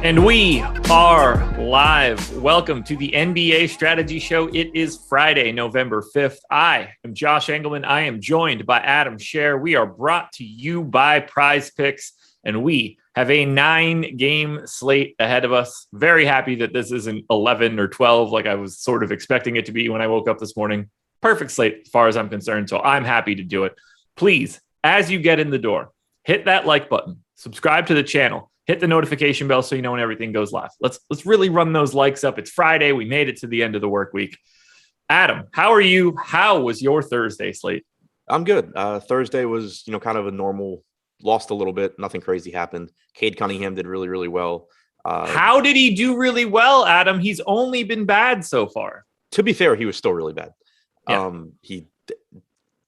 And we are live. Welcome to the NBA Strategy Show. It is Friday, November 5th. I am Josh Engleman. I am joined by Adam Scherer. We are brought to you by PrizePicks, and we have a 9-game slate ahead of us. Very happy that this isn't 11 or 12 like I was sort of expecting it to be when I woke up this morning. Perfect slate as far as I'm concerned, so I'm happy to do it. Please, as you get in the door, hit that like button, subscribe to the channel, hit the notification bell so you know when everything goes live. Let's really run those likes up. It's Friday. We made it to the end of the work week. Adam, how are you? How was your Thursday slate? I'm good. Thursday was, kind of a normal, lost a little bit. Nothing crazy happened. Cade Cunningham did really, really well. How did he do really well, Adam? He's only been bad so far. To be fair, he was still really bad. Yeah. He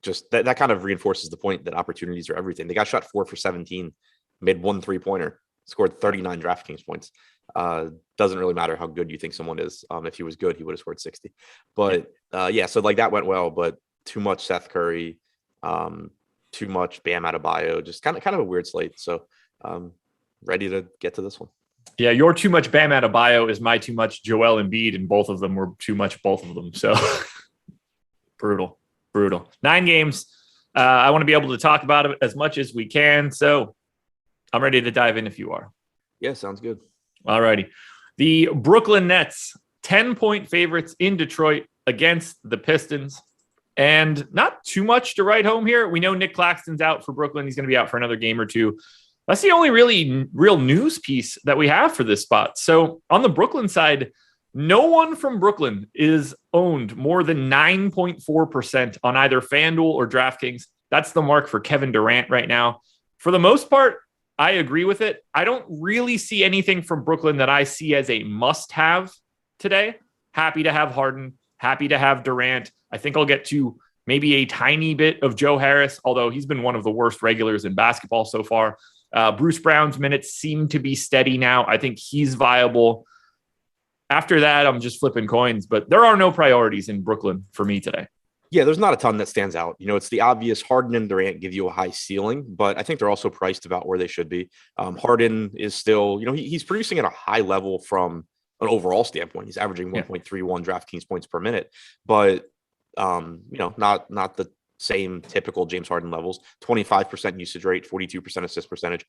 just, that kind of reinforces the point that opportunities are everything. They got shot 4 for 17, made 1 3-pointer. Scored 39 DraftKings points. Doesn't really matter how good you think someone is. If he was good, he would have scored 60. But so like that went well, but too much Seth Curry, too much Bam Adebayo, just kind of a weird slate. So ready to get to this one. Yeah, your too much Bam Adebayo is my too much Joel Embiid, and both of them were too much both of them. So brutal. 9 games. I want to be able to talk about it as much as we can. So I'm ready to dive in if you are. Yeah, sounds good. All righty. The Brooklyn Nets, 10-point favorites in Detroit against the Pistons. And not too much to write home here. We know Nick Claxton's out for Brooklyn. He's going to be out for another game or two. That's the only really real news piece that we have for this spot. So on the Brooklyn side, no one from Brooklyn is owned more than 9.4% on either FanDuel or DraftKings. That's the mark for Kevin Durant right now. For the most part, I agree with it. I don't really see anything from Brooklyn that I see as a must-have today. Happy to have Harden. Happy to have Durant. I think I'll get to maybe a tiny bit of Joe Harris, although he's been one of the worst regulars in basketball so far. Bruce Brown's minutes seem to be steady now. I think he's viable. After that, I'm just flipping coins, but there are no priorities in Brooklyn for me today. Yeah, there's not a ton that stands out. It's the obvious. Harden and Durant give you a high ceiling, but I think they're also priced about where they should be. Harden is still, he's producing at a high level from an overall standpoint. He's averaging 1.31 DraftKings points per minute, but not the same typical James Harden levels. 25% usage rate, 42% assist percentage.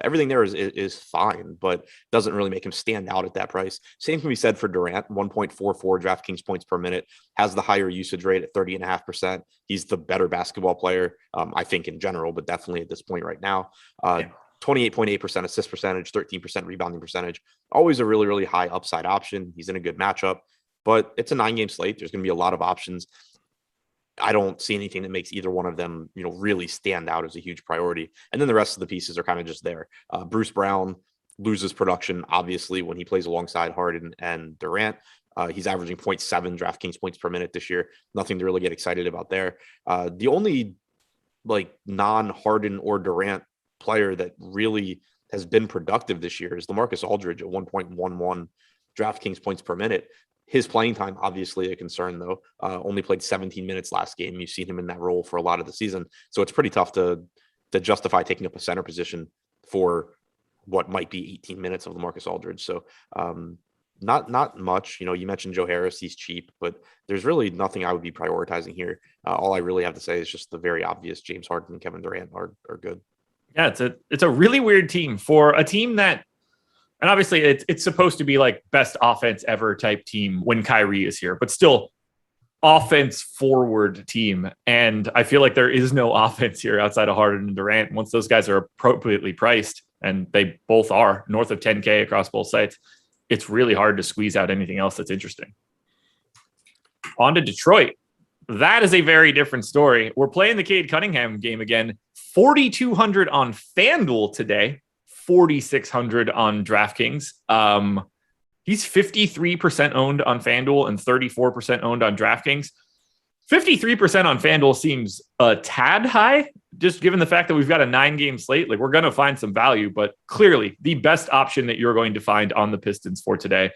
Everything there is fine, but doesn't really make him stand out at that price. Same can be said for Durant. 1.44 DraftKings points per minute, has the higher usage rate at 30.5%. He's the better basketball player, I think in general, but definitely at this point right now. 28.8% assist percentage, 13% rebounding percentage. Always a really, really high upside option. He's in a good matchup, but it's a 9-game slate. There's going to be a lot of options. I don't see anything that makes either one of them, really stand out as a huge priority. And then the rest of the pieces are kind of just there. Bruce Brown loses production, obviously, when he plays alongside Harden and Durant. He's averaging 0.7 DraftKings points per minute this year. Nothing to really get excited about there. The only non-Harden or Durant player that really has been productive this year is LaMarcus Aldridge at 1.11 DraftKings points per minute. His playing time, obviously a concern, though. Only played 17 minutes last game. You've seen him in that role for a lot of the season. So it's pretty tough to justify taking up a center position for what might be 18 minutes of LaMarcus Aldridge. So not much. You mentioned Joe Harris. He's cheap, but there's really nothing I would be prioritizing here. All I really have to say is just the very obvious James Harden and Kevin Durant are good. Yeah, it's a really weird team for a team that, and obviously it's supposed to be like best offense ever type team when Kyrie is here, but still offense forward team. And I feel like there is no offense here outside of Harden and Durant. Once those guys are appropriately priced, and they both are north of 10K across both sites, it's really hard to squeeze out anything else that's interesting. On to Detroit. That is a very different story. We're playing the Cade Cunningham game again. 4,200 on FanDuel today. 4,600 on DraftKings. He's 53% owned on FanDuel and 34% owned on DraftKings. 53% on FanDuel seems a tad high, just given the fact that we've got a 9-game slate. Like, we're going to find some value, but clearly the best option that you're going to find on the Pistons for today.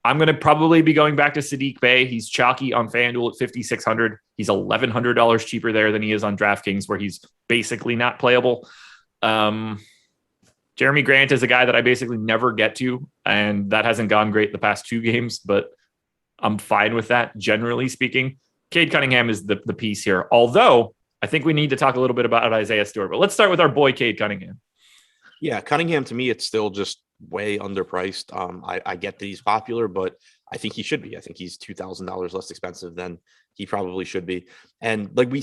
I'm going to probably be going back to Saddiq Bey. He's chalky on FanDuel at 5,600. He's $1,100 cheaper there than he is on DraftKings, where he's basically not playable. Jeremy Grant is a guy that I basically never get to, and that hasn't gone great the past 2 games, but I'm fine with that, generally speaking. Cade Cunningham is the piece here, although I think we need to talk a little bit about Isaiah Stewart. But let's start with our boy, Cade Cunningham. Yeah, Cunningham, to me, it's still just way underpriced. I get that he's popular, but I think he should be. I think he's $2,000 less expensive than he probably should be. And like we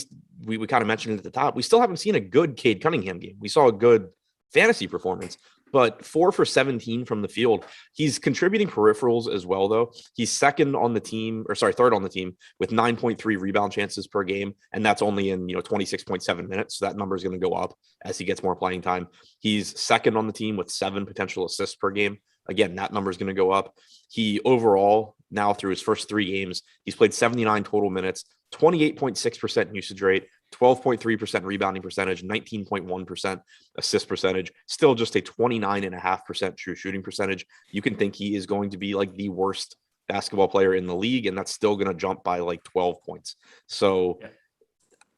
kind of mentioned at the top, we still haven't seen a good Cade Cunningham game. We saw a good fantasy performance, but 4 for 17 from the field. He's contributing peripherals as well, though. He's third on the team with 9.3 rebound chances per game, and that's only in 26.7 minutes. So that number is going to go up as he gets more playing time. He's second on the team with 7 potential assists per game. Again, that number is going to go up. He overall, now through his first 3 games, he's played 79 total minutes, 28.6% usage rate, 12.3% rebounding percentage, 19.1% assist percentage, still just a 29.5% true shooting percentage. You can think he is going to be like the worst basketball player in the league, and that's still going to jump by like 12 points. So yeah.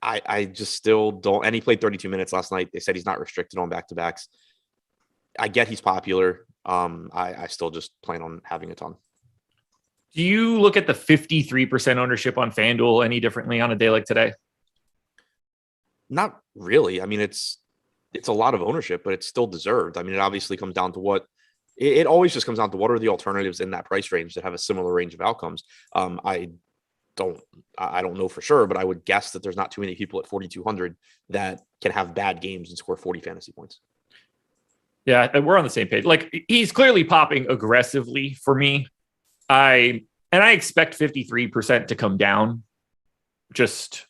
I just still don't, and he played 32 minutes last night. They said he's not restricted on back-to-backs. I get he's popular. I still just plan on having a ton. Do you look at the 53% ownership on FanDuel any differently on a day like today? Not really. I mean, it's a lot of ownership, but it's still deserved. I mean, it obviously comes down to it always just comes down to what are the alternatives in that price range that have a similar range of outcomes. I don't know for sure, but I would guess that there's not too many people at 4,200 that can have bad games and score 40 fantasy points. Yeah, we're on the same page. Like, he's clearly popping aggressively for me. I expect 53% to come down just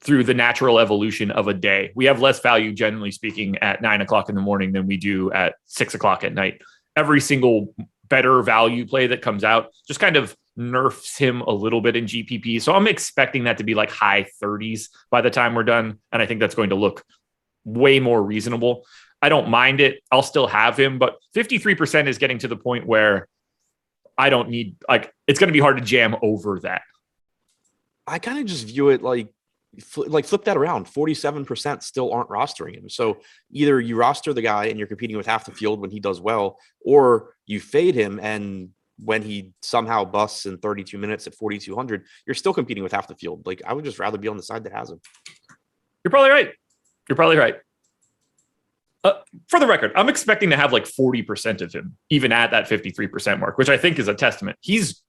through the natural evolution of a day. We have less value, generally speaking, at 9 o'clock in the morning than we do at 6 o'clock at night. Every single better value play that comes out just kind of nerfs him a little bit in GPP. So I'm expecting that to be like high 30s by the time we're done. And I think that's going to look way more reasonable. I don't mind it. I'll still have him, but 53% is getting to the point where I don't need, like, it's going to be hard to jam over that. I kind of just view it like flip that around. 47% still aren't rostering him. So either you roster the guy and you're competing with half the field when he does well, or you fade him and when he somehow busts in 32 minutes at 4,200, you're still competing with half the field. Like, I would just rather be on the side that has him. You're probably right. For the record, I'm expecting to have like 40% of him, even at that 53% mark, which I think is a testament. He's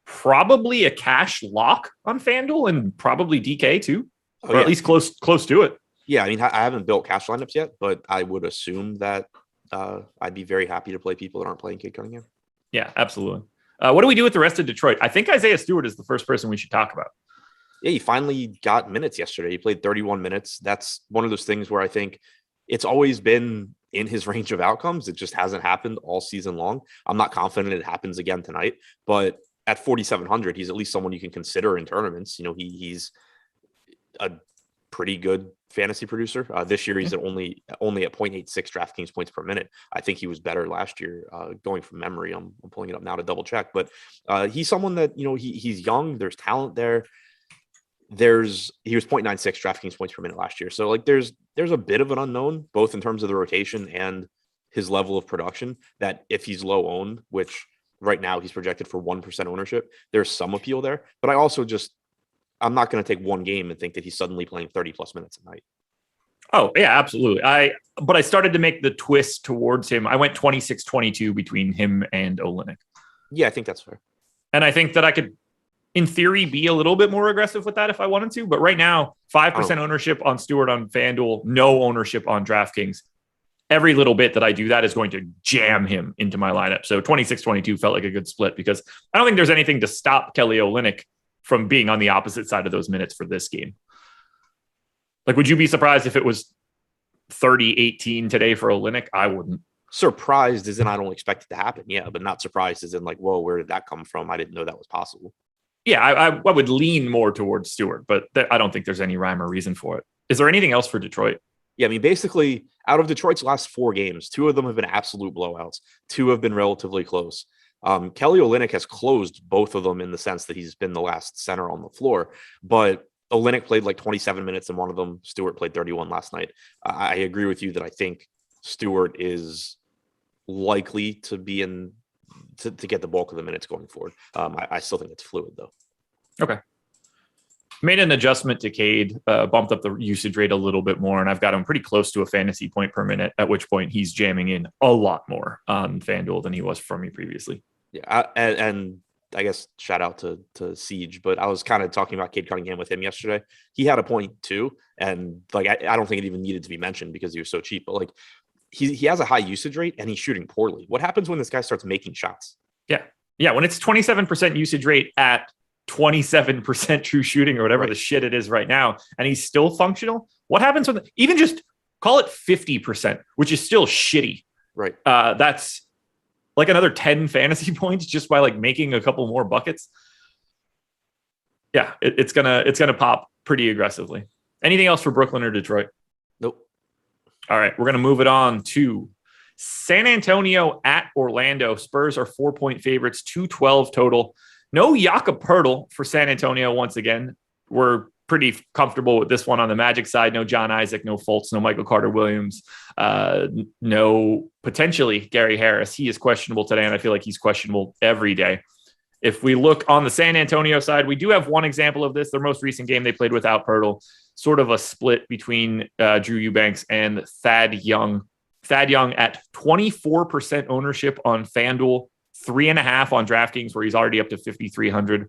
probably a cash lock on FanDuel and probably DK too, or at least close to it. Yeah, I mean, I haven't built cash lineups yet, but I would assume that I'd be very happy to play people that aren't playing Cade Cunningham. Yeah, absolutely. What do we do with the rest of Detroit? I think Isaiah Stewart is the first person we should talk about. Yeah, he finally got minutes yesterday. He played 31 minutes. That's one of those things where I think it's always been in his range of outcomes. It just hasn't happened all season long. I'm not confident it happens again tonight, but at 4,700, he's at least someone you can consider in tournaments. He's a pretty good fantasy producer. This year, he's only at 0.86 DraftKings points per minute. I think he was better last year, going from memory. I'm pulling it up now to double check, but he's someone that, he's young. There's talent there. He was 0.96 DraftKings points per minute last year. So like there's a bit of an unknown, both in terms of the rotation and his level of production, that if he's low owned, which right now he's projected for 1% ownership, there's some appeal there. But I also I'm not going to take one game and think that he's suddenly playing 30 plus minutes a night. Oh yeah, absolutely. But I started to make the twist towards him. I went 26-22 between him and Olynyk. Yeah, I think that's fair. And I think that I could, in theory, be a little bit more aggressive with that if I wanted to. But right now, 5% ownership on Stewart on FanDuel, no ownership on DraftKings. Every little bit that I do that is going to jam him into my lineup. So 26-22 felt like a good split because I don't think there's anything to stop Kelly Olynyk from being on the opposite side of those minutes for this game. Like, would you be surprised if it was 30-18 today for Olynyk? I wouldn't. Surprised as in I don't expect it to happen. Yeah, but not surprised as in like, whoa, where did that come from? I didn't know that was possible. Yeah, I would lean more towards Stewart, but I don't think there's any rhyme or reason for it. Is there anything else for Detroit? Yeah, I mean, basically, out of Detroit's last 4 games, 2 of them have been absolute blowouts. 2 have been relatively close. Kelly Olynyk has closed both of them in the sense that he's been the last center on the floor. But Olynyk played like 27 minutes in one of them. Stewart played 31 last night. I agree with you that I think Stewart is likely to be to get the bulk of the minutes going forward. I still think it's fluid though. Okay. Made an adjustment to Cade, bumped up the usage rate a little bit more, and I've got him pretty close to a fantasy point per minute, at which point he's jamming in a lot more on FanDuel than he was from me previously. Yeah, and I guess shout out to Siege, but I was kind of talking about Cade Cunningham with him yesterday. He had a point too, and like I don't think it even needed to be mentioned because he was so cheap, but like he has a high usage rate and he's shooting poorly. What happens when this guy starts making shots? Yeah, when it's 27% usage rate at 27% true shooting or whatever the shit it is right now, and he's still functional. What happens when even just call it 50%, which is still shitty. Right. That's like another 10 fantasy points just by like making a couple more buckets. Yeah, it's gonna pop pretty aggressively. Anything else for Brooklyn or Detroit? Nope. All right, we're gonna move it on to San Antonio at Orlando. Spurs are 4-point favorites, 212 total. No Jakob Poeltl for San Antonio once again. We're pretty comfortable with this one on the Magic side. No John Isaac, no Fultz, no Michael Carter-Williams, no potentially Gary Harris. He is questionable today, and I feel like he's questionable every day. If we look on the San Antonio side, we do have one example of this. Their most recent game they played without Poeltl, sort of a split between Drew Eubanks and Thad Young. Thad Young at 24% ownership on FanDuel, 3.5 on DraftKings, where he's already up to 5,300.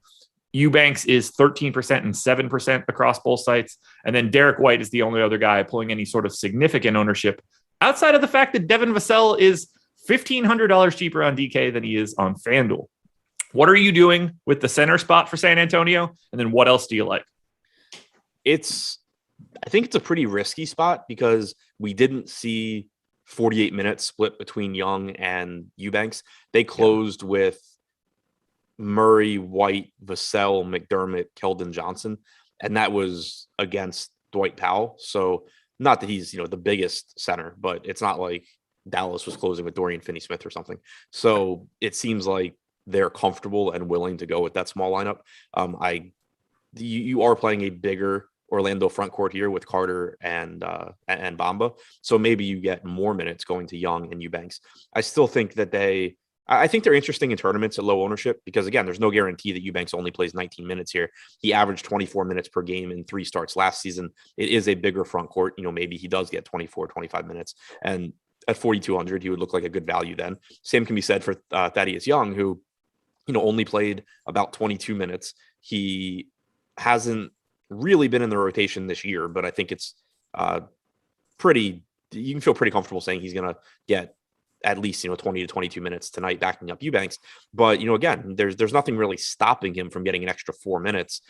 Eubanks is 13% and 7% across both sites. And then Derek White is the only other guy pulling any sort of significant ownership outside of the fact that Devin Vassell is $1,500 cheaper on DK than he is on FanDuel. What are you doing with the center spot for San Antonio? And then what else do you like? I think it's a pretty risky spot because we didn't see 48 minutes split between Young and Eubanks. They closed with Murray, White, Vassell, McDermott, Keldon Johnson, and that was against Dwight Powell. So not that he's the biggest center, but it's not like Dallas was closing with Dorian Finney-Smith or something. So it seems like they're comfortable and willing to go with that small lineup. You are playing a bigger Orlando front court here with Carter and Bamba. So maybe you get more minutes going to Young and Eubanks. I still think that I think they're interesting in tournaments at low ownership because, again, there's no guarantee that Eubanks only plays 19 minutes here. He averaged 24 minutes per game in 3 starts last season. It is a bigger front court. Maybe he does get 24, 25 minutes. And at 4,200, he would look like a good value then. Same can be said for Thaddeus Young, who, only played about 22 minutes. He hasn't really been in the rotation this year, but I think it's you can feel pretty comfortable saying he's going to get at least 20 to 22 minutes tonight backing up Eubanks. But again, there's nothing really stopping him from getting an extra 4 minutes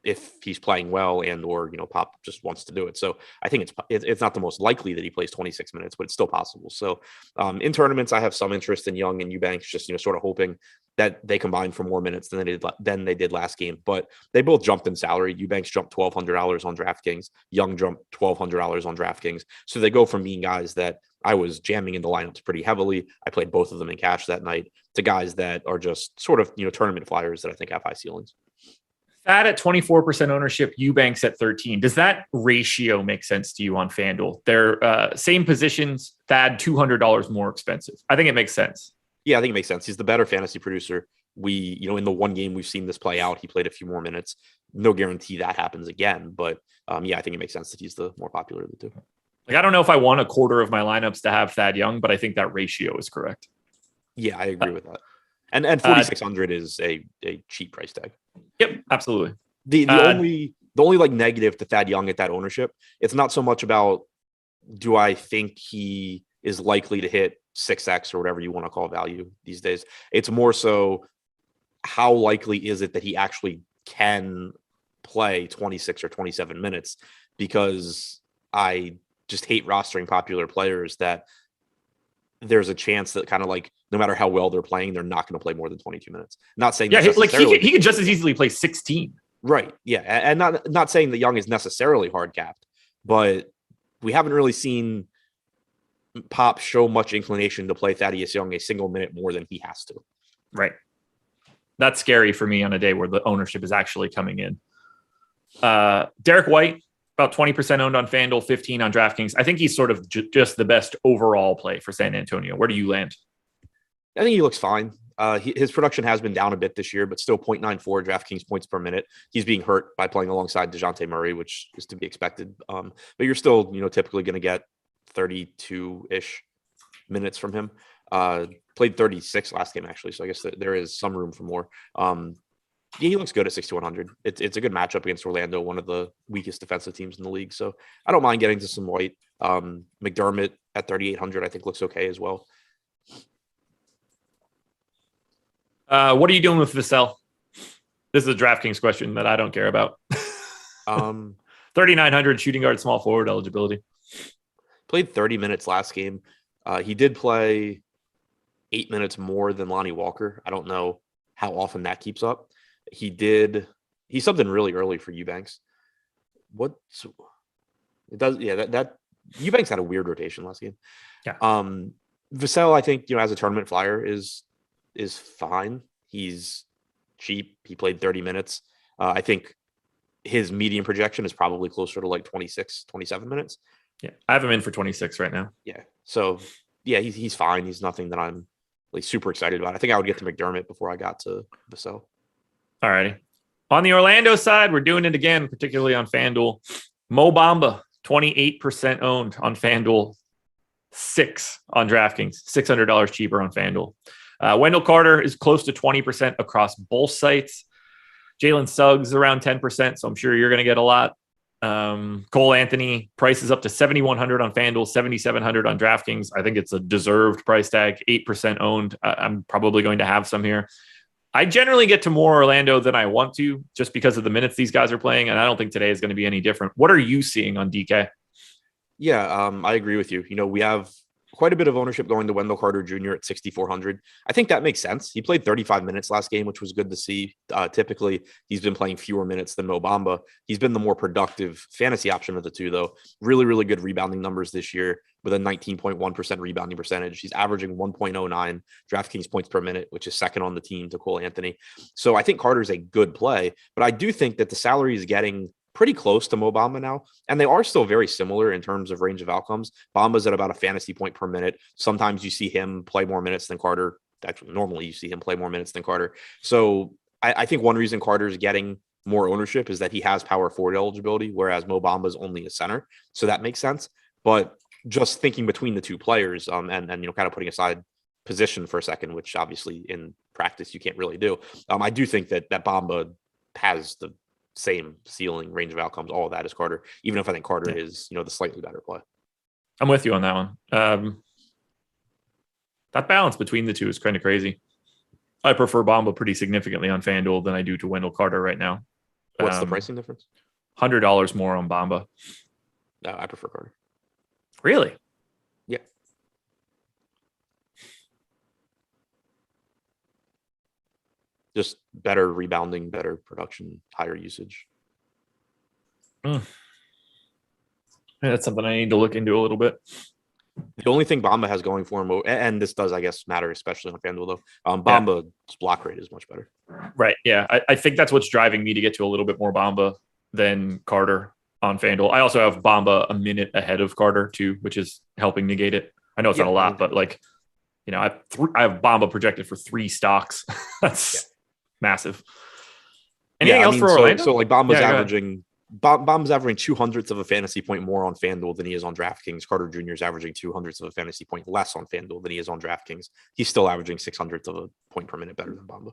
if he's playing well and or Pop just wants to do it. So I think it's not the most likely that he plays 26 minutes, but it's still possible. So in tournaments, I have some interest in Young and Eubanks, just sort of hoping that they combine for more minutes than they did last game. But they both jumped in salary. Eubanks jumped $1,200 on DraftKings. Young jumped $1,200 on DraftKings. So they go from being guys that I was jamming into lineups pretty heavily. I played both of them in cash that night to guys that are just sort of tournament flyers that I think have high ceilings. Thad at 24% ownership, Eubanks at 13. Does that ratio make sense to you on FanDuel? They're same positions, Thad $200 more expensive. I think it makes sense. Yeah, I think it makes sense. He's the better fantasy producer. In the one game we've seen this play out, he played a few more minutes. No guarantee that happens again, but I think it makes sense that he's the more popular of the two. I don't know if I want a quarter of my lineups to have Thad Young, but I think that ratio is correct. Yeah, I agree with that. And 4,600 is a cheap price tag. Yep, absolutely. The only like negative to Thad Young at that ownership, it's not so much about do I think he is likely to hit 6x or whatever you want to call value these days. It's more so how likely is it that he actually can play 26 or 27 minutes, because I just hate rostering popular players that there's a chance that kind of like no matter how well they're playing, they're not going to play more than 22 minutes. Not saying he could just as easily play 16. Right. Yeah. And not saying that Young is necessarily hard capped, but we haven't really seen Pop show much inclination to play Thaddeus Young a single minute more than he has to. Right. That's scary for me on a day where the ownership is actually coming in. Derek White, about 20% owned on FanDuel, 15 on DraftKings. I think he's sort of just the best overall play for San Antonio. Where do you land? I think he looks fine. His production has been down a bit this year, but still 0.94 DraftKings points per minute. He's being hurt by playing alongside DeJounte Murray, which is to be expected. But you're still, typically going to get 32-ish minutes from him. Played 36 last game, actually. So I guess there is some room for more. Yeah, he looks good at 6,100. It's a good matchup against Orlando, one of the weakest defensive teams in the league. So I don't mind getting to some White. McDermott at 3,800, I think looks okay as well. What are you doing with Vassell? This is a DraftKings question that I don't care about. 3,900 shooting guard, small forward eligibility. Played 30 minutes last game. He did play 8 minutes more than Lonnie Walker. I don't know how often that keeps up. He subbed in really early for Eubanks. That Eubanks had a weird rotation last game. Yeah. Vassell, I think, as a tournament flyer is fine. He's cheap. He played 30 minutes. I think his median projection is probably closer to like 26, 27 minutes. Yeah. I have him in for 26 right now. Yeah. So yeah, he's fine. He's nothing that I'm like super excited about. I think I would get to McDermott before I got to Vassell. All righty. On the Orlando side, we're doing it again, particularly on FanDuel. Mo Bamba, 28% owned on FanDuel, 6 on DraftKings, $600 cheaper on FanDuel. Wendell Carter is close to 20% across both sites. Jalen Suggs around 10%, so I'm sure you're going to get a lot. Cole Anthony price is up to 7,100 on FanDuel, 7,700 on DraftKings. I think it's a deserved price tag, 8% owned. I'm probably going to have some here. I generally get to more Orlando than I want to just because of the minutes these guys are playing, and I don't think today is going to be any different. What are you seeing on DK? Yeah, I agree with you. We have quite a bit of ownership going to Wendell Carter Jr. at 6,400. I think that makes sense. He played 35 minutes last game, which was good to see. Typically, he's been playing fewer minutes than Mo Bamba. He's been the more productive fantasy option of the two, though. Really, really good rebounding numbers this year with a 19.1% rebounding percentage. He's averaging 1.09 DraftKings points per minute, which is second on the team to Cole Anthony. So I think Carter's a good play, but I do think that the salary is getting pretty close to Mo Bamba now, and they are still very similar in terms of range of outcomes. Bamba's at about a fantasy point per minute. Sometimes you see him play more minutes than Carter. Actually, normally you see him play more minutes than Carter. So I think one reason Carter's getting more ownership is that he has power forward eligibility, whereas Mo Bamba is only a center. So that makes sense. But just thinking between the two players, and kind of putting aside position for a second, which obviously in practice you can't really do. I do think that Bamba has the same ceiling, range of outcomes, all of that is Carter, even if I think Carter is, the slightly better play. I'm with you on that one. That balance between the two is kind of crazy. I prefer Bamba pretty significantly on FanDuel than I do to Wendell Carter right now. What's the pricing difference? $100 more on Bamba. No, I prefer Carter. Really? Yeah. Just better rebounding, better production, higher usage. Yeah, that's something I need to look into a little bit. The only thing Bamba has going for him, and this does, I guess, matter, especially on FanDuel, though, Bamba's block rate is much better. Right, yeah. I think that's what's driving me to get to a little bit more Bamba than Carter on FanDuel. I also have Bamba a minute ahead of Carter, too, which is helping negate it. I know it's not a lot, but, I have Bamba projected for 3 stocks. That's massive. Anything else for Orlando? So Bamba's averaging 200ths of a fantasy point more on FanDuel than he is on DraftKings. Carter Jr. is averaging 200ths of a fantasy point less on FanDuel than he is on DraftKings. He's still averaging 600ths of a point per minute better than Bamba.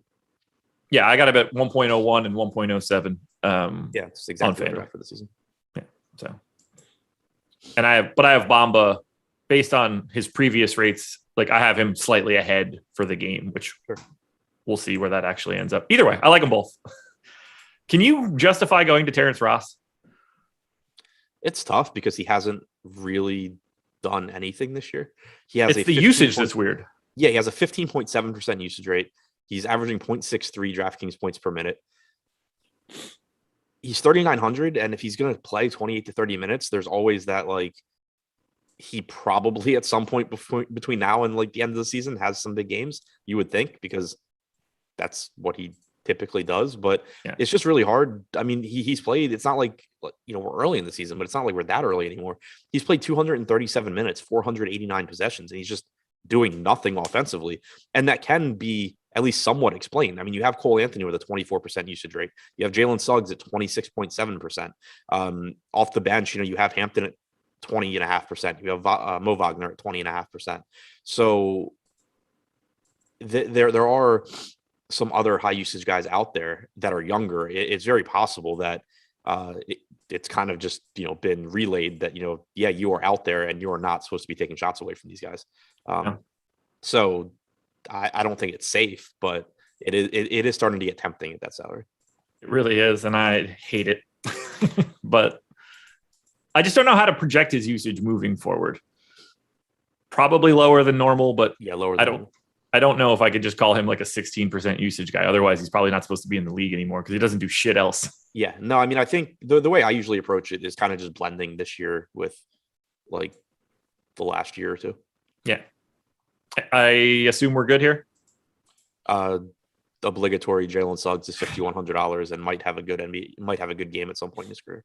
Yeah, I got him at 1.01 and 1.07. Yeah, it's exactly right for the season. Yeah. So, and I have Bamba based on his previous rates. I have him slightly ahead for the game, which we'll see where that actually ends up. Either way, I like them both. Can you justify going to Terrence Ross? It's tough because he hasn't really done anything this year. It's the usage that's weird. Yeah, he has a 15.7% usage rate. He's averaging 0.63 DraftKings points per minute. He's 3,900, and if he's going to play 28 to 30 minutes, there's always that, he probably at some point between now and the end of the season has some big games, you would think, because that's what he typically does, but Yeah. it's just really hard. I mean, he's played, it's not like, we're early in the season, but it's not like we're that early anymore. He's played 237 minutes, 489 possessions, and he's just doing nothing offensively. And that can be at least somewhat explained. I mean, you have Cole Anthony with a 24% usage rate. You have Jalen Suggs at 26.7%. Off the bench, you have Hampton at 20.5%. You have Mo Wagner at 20.5%. So there are some other high usage guys out there that are younger. It's very possible that it's kind of just, been relayed that, you are out there and you are not supposed to be taking shots away from these guys. So I don't think it's safe, but it is starting to get tempting at that salary. It really is. And I hate it, but I just don't know how to project his usage moving forward. Probably lower than normal, but yeah, lower than normal. I don't know if I could just call him like a 16% usage guy. Otherwise, he's probably not supposed to be in the league anymore because he doesn't do shit else. Yeah, no, I mean, I think the way I usually approach it is kind of just blending this year with like the last year or two. Yeah. I assume we're good here. Obligatory Jalen Suggs is $5,100 and might have a good game at some point in his career.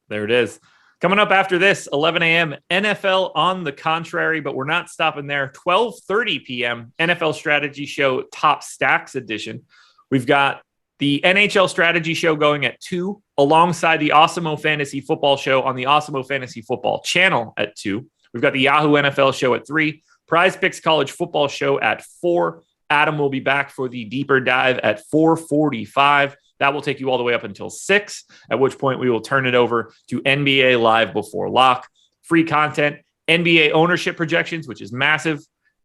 There it is. Coming up after this, 11 a.m. NFL on the contrary, but we're not stopping there. 12:30 p.m. NFL Strategy Show Top Stacks edition. We've got the NHL Strategy Show going at 2, alongside the Awesemo Fantasy Football Show on the Awesemo Fantasy Football channel at 2. We've got the Yahoo NFL Show at 3, PrizePicks College Football Show at 4. Adam will be back for the deeper dive at 4:45. That will take you all the way up until 6, at which point we will turn it over to NBA Live Before Lock. Free content, NBA ownership projections, which is massive.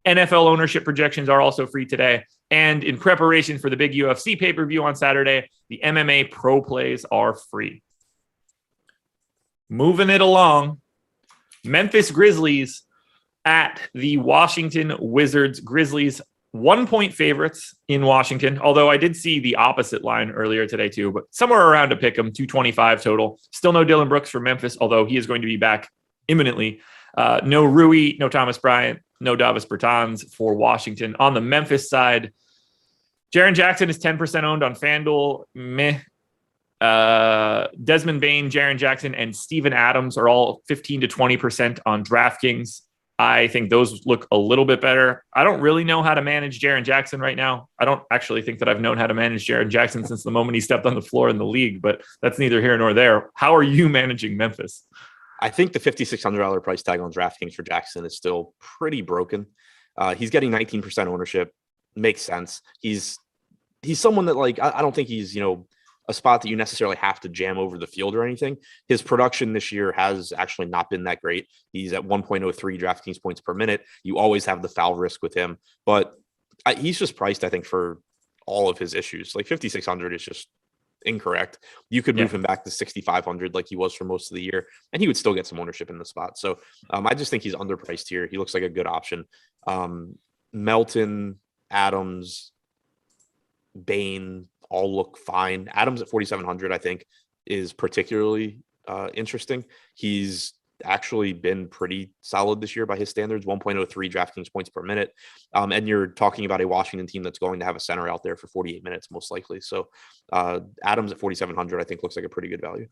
NFL ownership projections are also free today. And in preparation for the big UFC pay-per-view on Saturday, the MMA Pro Plays are free. Moving it along, Memphis Grizzlies at the Washington Wizards. Grizzlies 1-point favorites in Washington, although I did see the opposite line earlier today too, but somewhere around a pick 'em, 225 total. Still no Dylan Brooks for Memphis, although he is going to be back imminently. No Rui, no Thomas Bryant, no Davis Bertans for Washington. On the Memphis side, Jaren Jackson is 10% owned on FanDuel. Desmond Bane, Jaren Jackson, and Steven Adams are all 15 to 20% on DraftKings. I think those look a little bit better. I don't really know how to manage Jaren Jackson right now. I don't actually think that I've known how to manage Jaren Jackson since the moment he stepped on the floor in the league, but that's neither here nor there. How are you managing Memphis? I think the $5,600 price tag on DraftKings for Jackson is still pretty broken. He's getting 19% ownership. Makes sense. He's someone that, like, I don't think he's, a spot that you necessarily have to jam over the field or anything. His production this year has actually not been that great. He's at 1.03 DraftKings points per minute. You always have the foul risk with him, but he's just priced, I think, for all of his issues. Like 5,600 is just incorrect. You could move him back to 6,500 like he was for most of the year, and he would still get some ownership in the spot. So I just think he's underpriced here. He looks like a good option. Melton, Adams, Bane, all look fine. Adams at 4,700, I think, is particularly interesting. He's actually been pretty solid this year by his standards, 1.03 DraftKings points per minute. And you're talking about a Washington team that's going to have a center out there for 48 minutes, most likely. So Adams at 4,700, I think, looks like a pretty good value.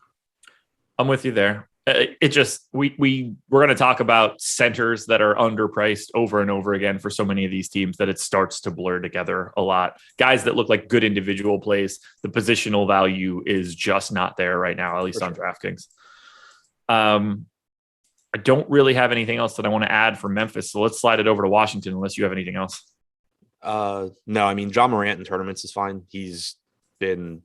I'm with you there. It just, we're going to talk about centers that are underpriced over and over again for so many of these teams that it starts to blur together a lot. Guys that look like good individual plays, the positional value is just not there right now, at least on DraftKings. I don't really have anything else that I want to add for Memphis, so let's slide it over to Washington unless you have anything else. No, I mean, John Morant in tournaments is fine. He's been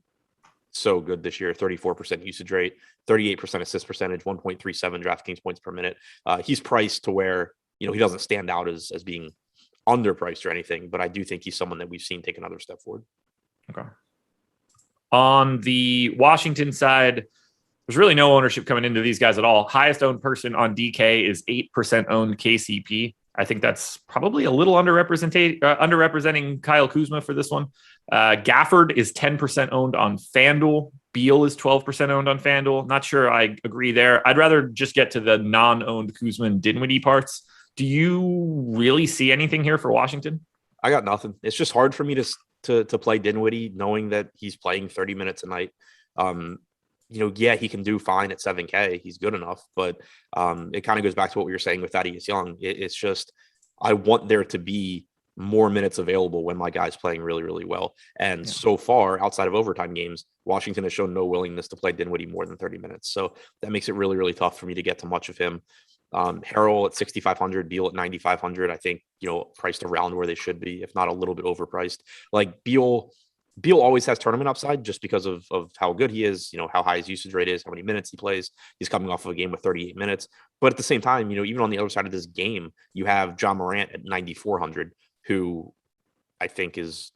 so good this year, 34% usage rate, 38% assist percentage, 1.37 DraftKings points per minute. He's priced to where, he doesn't stand out as being underpriced or anything, but I do think he's someone that we've seen take another step forward. Okay. On the Washington side, there's really no ownership coming into these guys at all. Highest owned person on DK is 8% owned KCP. I think that's probably a little underrepresenting Kyle Kuzma for this one. Gafford is 10% owned on FanDuel. Beal is 12% owned on FanDuel. Not sure I agree there. I'd rather just get to the non-owned Kuzma and Dinwiddie parts. Do you really see anything here for Washington? I got nothing. It's just hard for me to to play Dinwiddie, knowing that he's playing 30 minutes a night. Yeah, he can do fine at 7K. He's good enough, but it kind of goes back to what we were saying with Thaddeus Young. It's just, I want there to be more minutes available when my guy's playing really, really well. And so far, outside of overtime games, Washington has shown no willingness to play Dinwiddie more than 30 minutes. So that makes it really, really tough for me to get to much of him. Harrell at 6,500, Beal at 9,500. I think, priced around where they should be, if not a little bit overpriced. Like Beal always has tournament upside just because of how good he is, how high his usage rate is, how many minutes he plays. He's coming off of a game with 38 minutes. But at the same time, even on the other side of this game, you have John Morant at 9,400, who I think is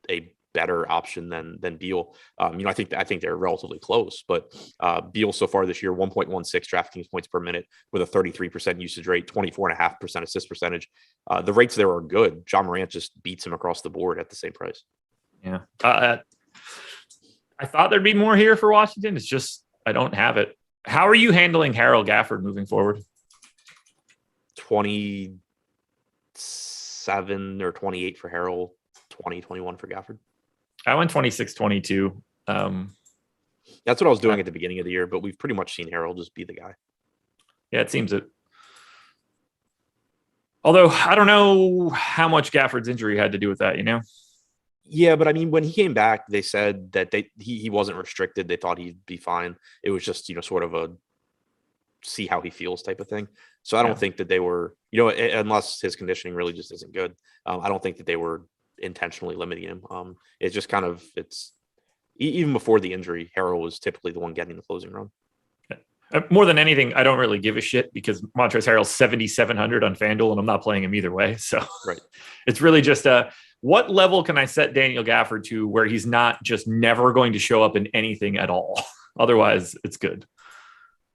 a better option than Beal. I think they're relatively close, but Beal so far this year, 1.16 DraftKings points per minute with a 33% usage rate, 24.5% assist percentage. The rates there are good. John Morant just beats him across the board at the same price. Yeah. I thought there'd be more here for Washington. It's just, I don't have it. How are you handling Harold Gafford moving forward? 27 or 28 for Harold, 21 for Gafford. I went 26, 22. That's what I was doing at the beginning of the year, but we've pretty much seen Harold just be the guy. Yeah, it seems it. Although I don't know how much Gafford's injury had to do with that, Yeah, but I mean, when he came back, they said that he wasn't restricted. They thought he'd be fine. It was just, sort of a see how he feels type of thing. So I don't think that they were, unless his conditioning really just isn't good. I don't think that they were intentionally limiting him. It's just kind of, even before the injury, Harrell was typically the one getting the closing run. More than anything, I don't really give a shit because Montrezl Harrell's 7,700 on FanDuel, and I'm not playing him either way. So right. It's really just what level can I set Daniel Gafford to where he's not just never going to show up in anything at all? Otherwise, it's good.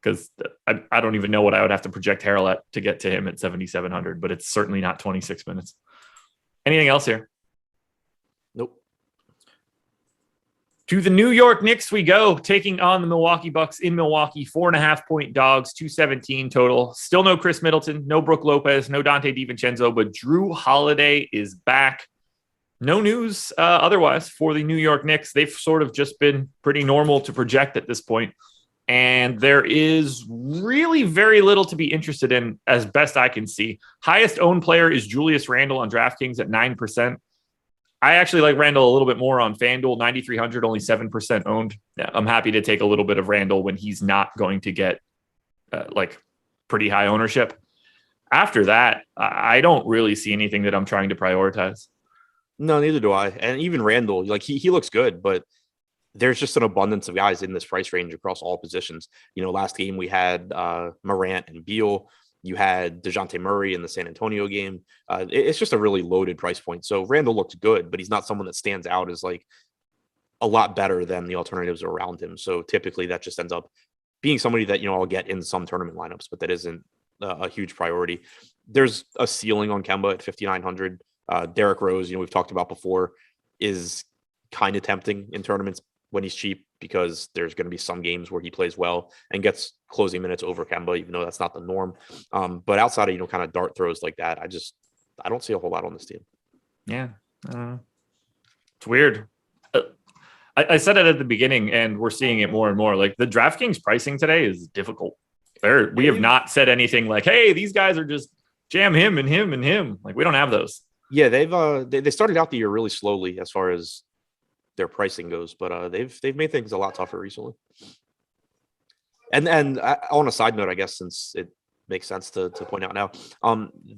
Because I don't even know what I would have to project Harrell at to get to him at 7,700, but it's certainly not 26 minutes. Anything else here? Nope. To the New York Knicks we go, taking on the Milwaukee Bucks in Milwaukee, 4.5-point dogs, 217 total. Still no Chris Middleton, no Brook Lopez, no Dante DiVincenzo, but Drew Holiday is back. No news otherwise for the New York Knicks. They've sort of just been pretty normal to project at this point. And there is really very little to be interested in as best I can see. Highest owned player is Julius Randle on DraftKings at 9%. I actually like Randle a little bit more on FanDuel, 9,300, only 7% owned. I'm happy to take a little bit of Randle when he's not going to get pretty high ownership. After that, I don't really see anything that I'm trying to prioritize. No, neither do I. And even Randle, he looks good, but there's just an abundance of guys in this price range across all positions. Last game we had Morant and Beal. You had DeJounte Murray in the San Antonio game. It's just a really loaded price point. So Randle looked good, but he's not someone that stands out as like a lot better than the alternatives around him. So typically that just ends up being somebody that, I'll get in some tournament lineups, but that isn't a huge priority. There's a ceiling on Kemba at 5,900. Derrick Rose, we've talked about before, is kind of tempting in tournaments when he's cheap, because there's going to be some games where he plays well and gets closing minutes over Kemba, even though that's not the norm. But outside of, kind of dart throws like that, I don't see a whole lot on this team. Yeah. It's weird. I said it at the beginning, and we're seeing it more and more. Like, the DraftKings pricing today is difficult. We have not said anything like, hey, these guys are just jam him and him and him. Like, we don't have those. Yeah, they started out the year really slowly as far as their pricing goes, but they've made things a lot tougher recently. And on a side note, I guess, since it makes sense to point out now,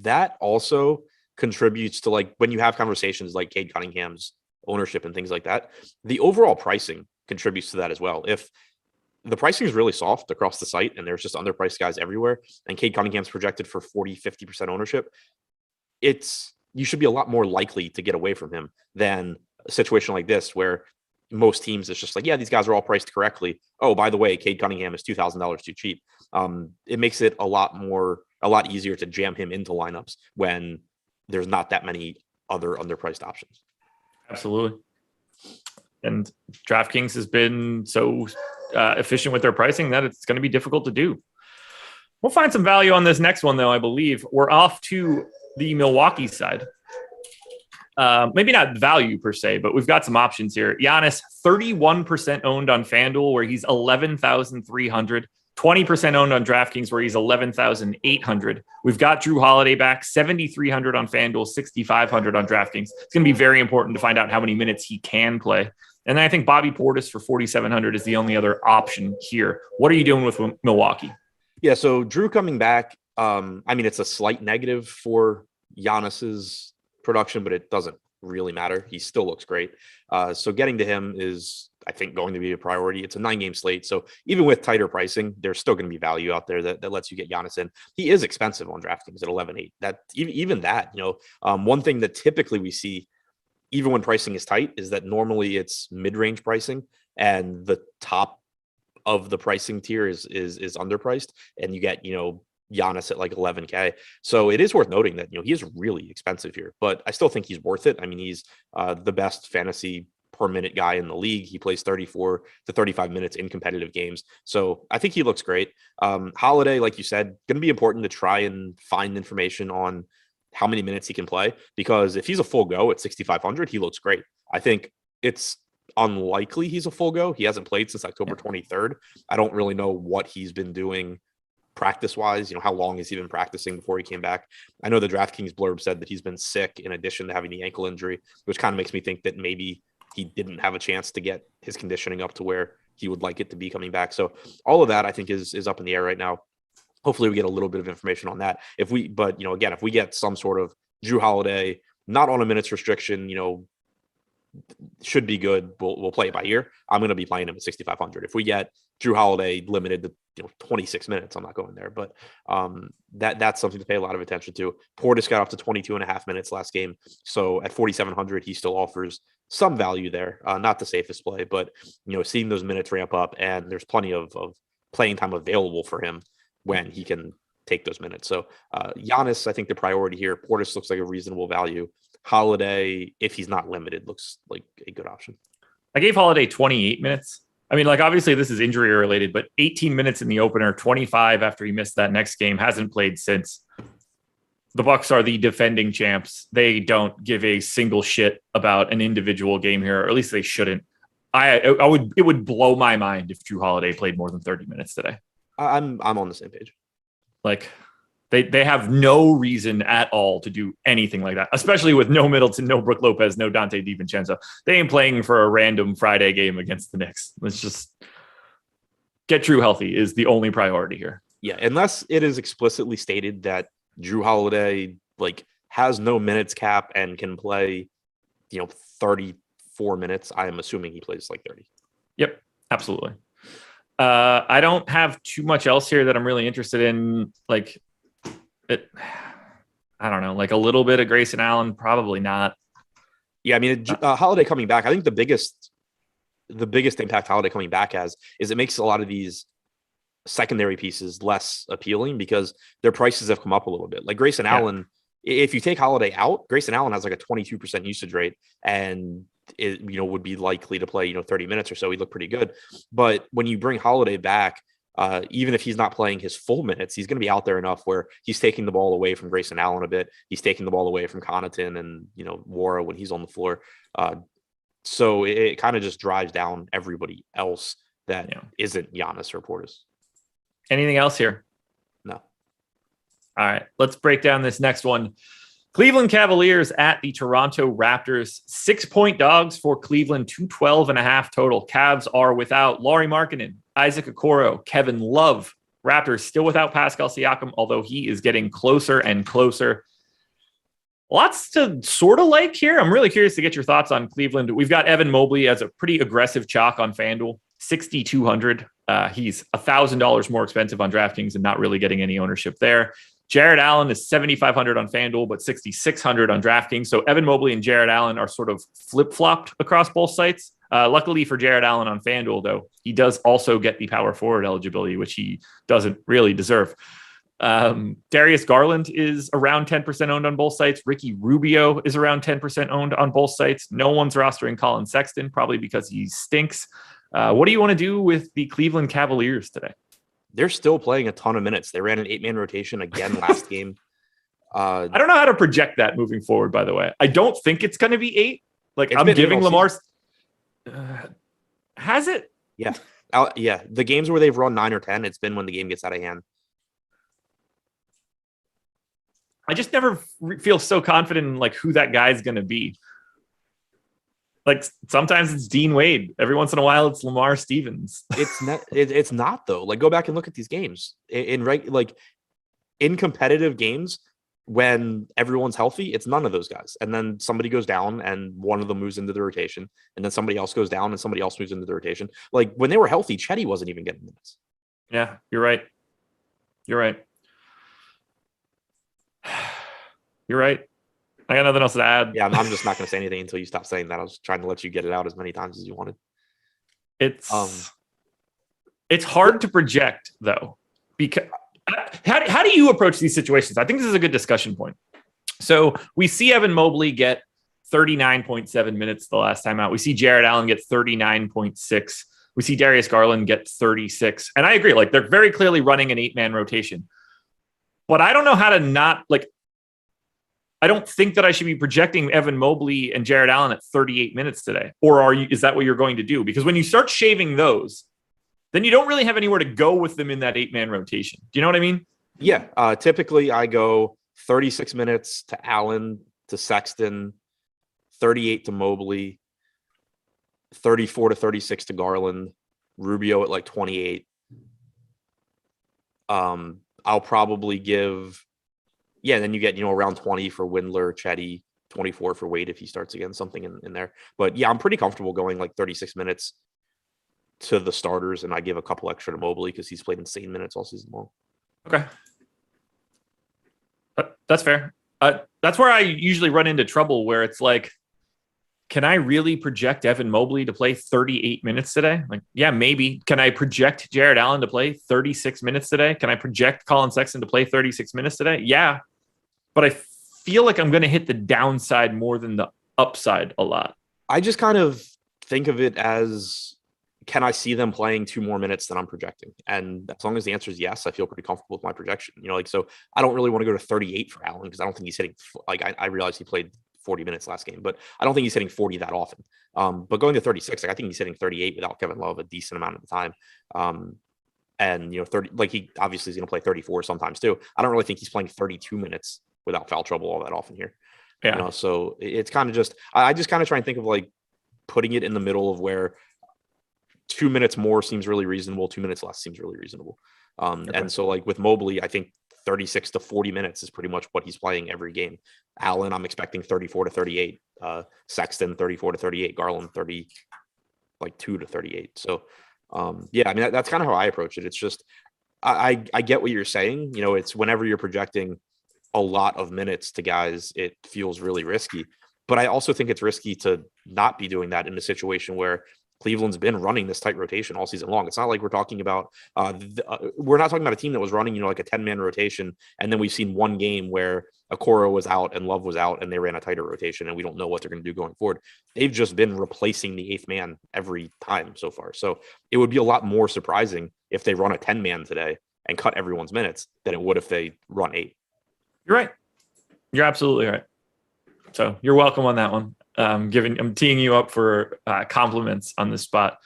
that also contributes to, like, when you have conversations like Cade Cunningham's ownership and things like that, the overall pricing contributes to that as well. If the pricing is really soft across the site and there's just underpriced guys everywhere, and Cade Cunningham's projected for 40-50% ownership, you should be a lot more likely to get away from him than a situation like this, where most teams, it's just like, yeah, these guys are all priced correctly. Oh, by the way, Cade Cunningham is $2,000 too cheap. It makes it a lot easier to jam him into lineups when there's not that many other underpriced options. Absolutely. And DraftKings has been so efficient with their pricing that it's going to be difficult to do. We'll find some value on this next one, though, I believe. We're off to the Milwaukee side. Maybe not value per se, but we've got some options here. Giannis, 31% owned on FanDuel, where he's 11,300. 20% owned on DraftKings, where he's 11,800. We've got Drew Holiday back, 7,300 on FanDuel, 6,500 on DraftKings. It's going to be very important to find out how many minutes he can play. And then I think Bobby Portis for 4,700 is the only other option here. What are you doing with Milwaukee? Yeah, so Drew coming back, it's a slight negative for Giannis's production, but it doesn't really matter. He still looks great. So getting to him is, I think, going to be a priority. It's a 9-game slate. So even with tighter pricing, there's still going to be value out there that lets you get Giannis in. He is expensive on DraftKings at 11.8. That even that, one thing that typically we see, even when pricing is tight, is that normally it's mid-range pricing and the top of the pricing tier is underpriced, and you get, Giannis at like 11K. So it is worth noting that, he is really expensive here, but I still think he's worth it. I mean, he's the best fantasy per minute guy in the league. He plays 34 to 35 minutes in competitive games. So I think he looks great. Holiday, like you said, going to be important to try and find information on how many minutes he can play, because if he's a full go at 6,500, he looks great. I think it's unlikely he's a full go. He hasn't played since October 23rd. I don't really know what he's been doing practice wise. How long has he been practicing before he came back? I know the DraftKings blurb said that he's been sick in addition to having the ankle injury, which kind of makes me think that maybe he didn't have a chance to get his conditioning up to where he would like it to be coming back. So all of that, I think, is up in the air right now. Hopefully we get a little bit of information on that. If we get some sort of Drew Holiday, not on a minutes restriction, should be good. We'll play it by ear. I'm going to be playing him at 6,500. If we get Drew Holiday limited to 26 minutes, I'm not going there. But that's something to pay a lot of attention to. Portis got up to 22 and a half minutes last game. So at 4,700, he still offers some value there. Not the safest play, but seeing those minutes ramp up, and there's plenty of playing time available for him when he can take those minutes. So Giannis, I think the priority here. Portis looks like a reasonable value. Holiday, if he's not limited, looks like a good option. I gave Holiday 28 minutes. I mean, obviously this is injury related, but 18 minutes in the opener, 25 after he missed that next game, hasn't played since. The Bucks are the defending champs. They don't give a single shit about an individual game here, or at least they shouldn't. It would blow my mind if Drew Holiday played more than 30 minutes today. I'm on the same page. They have no reason at all to do anything like that, especially with no Middleton, no Brook Lopez, no Dante DiVincenzo. They ain't playing for a random Friday game against the Knicks. Let's just get Drew healthy is the only priority here. Yeah, unless it is explicitly stated that Drew Holiday has no minutes cap and can play, 34 minutes. I am assuming he plays 30. Yep, absolutely. I don't have too much else here that I'm really interested in. I don't know, a little bit of Grayson Allen, probably not. Yeah, I mean, Holiday coming back, I think the biggest impact Holiday coming back has is it makes a lot of these secondary pieces less appealing because their prices have come up a little bit. Like Grayson Allen, if you take Holiday out, Grayson Allen has a 22% usage rate, and it would be likely to play 30 minutes or so. He'd look pretty good. But when you bring Holiday back, even if he's not playing his full minutes, he's going to be out there enough where he's taking the ball away from Grayson Allen a bit. He's taking the ball away from Connaughton and Wara when he's on the floor. So it kind of just drives down everybody else that isn't Giannis or Portis. Anything else here? No. All right, let's break down this next one. Cleveland Cavaliers at the Toronto Raptors. 6-point dogs for Cleveland, 212.5 total. Cavs are without Lauri Markkanen, Isaac Okoro, Kevin Love. Raptors still without Pascal Siakam, although he is getting closer and closer. Lots to sort of like here. I'm really curious to get your thoughts on Cleveland. We've got Evan Mobley as a pretty aggressive chalk on FanDuel, 6,200. He's $1,000 more expensive on DraftKings and not really getting any ownership there. Jared Allen is 7,500 on FanDuel, but 6,600 on DraftKings. So Evan Mobley and Jared Allen are sort of flip-flopped across both sites. Luckily for Jared Allen on FanDuel, though, he does also get the power forward eligibility, which he doesn't really deserve. Darius Garland is around 10% owned on both sites. Ricky Rubio is around 10% owned on both sites. No one's rostering Colin Sexton, probably because he stinks. What do you want to do with the Cleveland Cavaliers today? They're still playing a ton of minutes. They ran an 8-man rotation again last game. I don't know how to project that moving forward, by the way. I don't think it's going to be 8. Like, I'm giving Lamar. Has it? Yeah. Yeah. The games where they've run 9 or 10, it's been when the game gets out of hand. I just never feel so confident in like who that guy's going to be. Like sometimes it's Dean Wade. Every once in a while it's Lamar Stevens. It's not though. Like go back and look at these games in competitive games when everyone's healthy, it's none of those guys. And then somebody goes down and one of them moves into the rotation, and then somebody else goes down and somebody else moves into the rotation. Like when they were healthy, Chetty wasn't even getting minutes. Yeah, you're right. You're right. You're right. I got nothing else to add. Yeah, I'm just not going to say anything until you stop saying that. I was trying to let you get it out as many times as you wanted. It's hard to project though, because how do you approach these situations? I think this is a good discussion point. So we see Evan Mobley get 39.7 minutes the last time out. We see Jared Allen get 39.6. We see Darius Garland get 36. And I agree, like they're very clearly running an 8-man rotation. But I don't know how to not like. I don't think that I should be projecting Evan Mobley and Jared Allen at 38 minutes today. Or is that what you're going to do? Because when you start shaving those, then you don't really have anywhere to go with them in that 8-man rotation. Do you know what I mean? Yeah. Typically I go 36 minutes to Allen, to Sexton, 38 to Mobley, 34 to 36 to Garland, Rubio at like 28. I'll probably give, then you get, around 20 for Windler, Chetty, 24 for Wade if he starts again, something in there. But yeah, I'm pretty comfortable going like 36 minutes to the starters, and I give a couple extra to Mobley because he's played insane minutes all season long. Okay. That's fair. That's where I usually run into trouble, where it's like, can I really project Evan Mobley to play 38 minutes today? Like, yeah, maybe. Can I project Jared Allen to play 36 minutes today? Can I project Colin Sexton to play 36 minutes today? Yeah. But I feel like I'm going to hit the downside more than the upside a lot. I just kind of think of it as, can I see them playing 2 more minutes than I'm projecting? And as long as the answer is yes, I feel pretty comfortable with my projection. So I don't really want to go to 38 for Allen because I don't think he's hitting, like I realize he played 40 minutes last game, but I don't think he's hitting 40 that often. But going to 36, like I think he's hitting 38 without Kevin Love a decent amount of the time. And 30, like he obviously is going to play 34 sometimes too. I don't really think he's playing 32 minutes without foul trouble all that often here. Yeah. So it's kind of just, I just kind of try and think of like putting it in the middle of where 2 minutes more seems really reasonable, 2 minutes less seems really reasonable. Okay. And so like with Mobley, I think 36 to 40 minutes is pretty much what he's playing every game. Allen, I'm expecting 34 to 38. Sexton, 34 to 38. Garland, 32 to 38. So yeah, I mean, that's kind of how I approach it. It's just, I get what you're saying. It's whenever you're projecting a lot of minutes to guys, it feels really risky. But I also think it's risky to not be doing that in a situation where Cleveland's been running this tight rotation all season long. It's not like we're talking about, we're not talking about a team that was running, like a 10-man rotation. And then we've seen one game where Okoro was out and Love was out and they ran a tighter rotation and we don't know what they're going to do going forward. They've just been replacing the 8th man every time so far. So it would be a lot more surprising if they run a 10-man today and cut everyone's minutes than it would if they run 8. You're right. You're absolutely right. So you're welcome on that one. I'm teeing you up for compliments on this spot.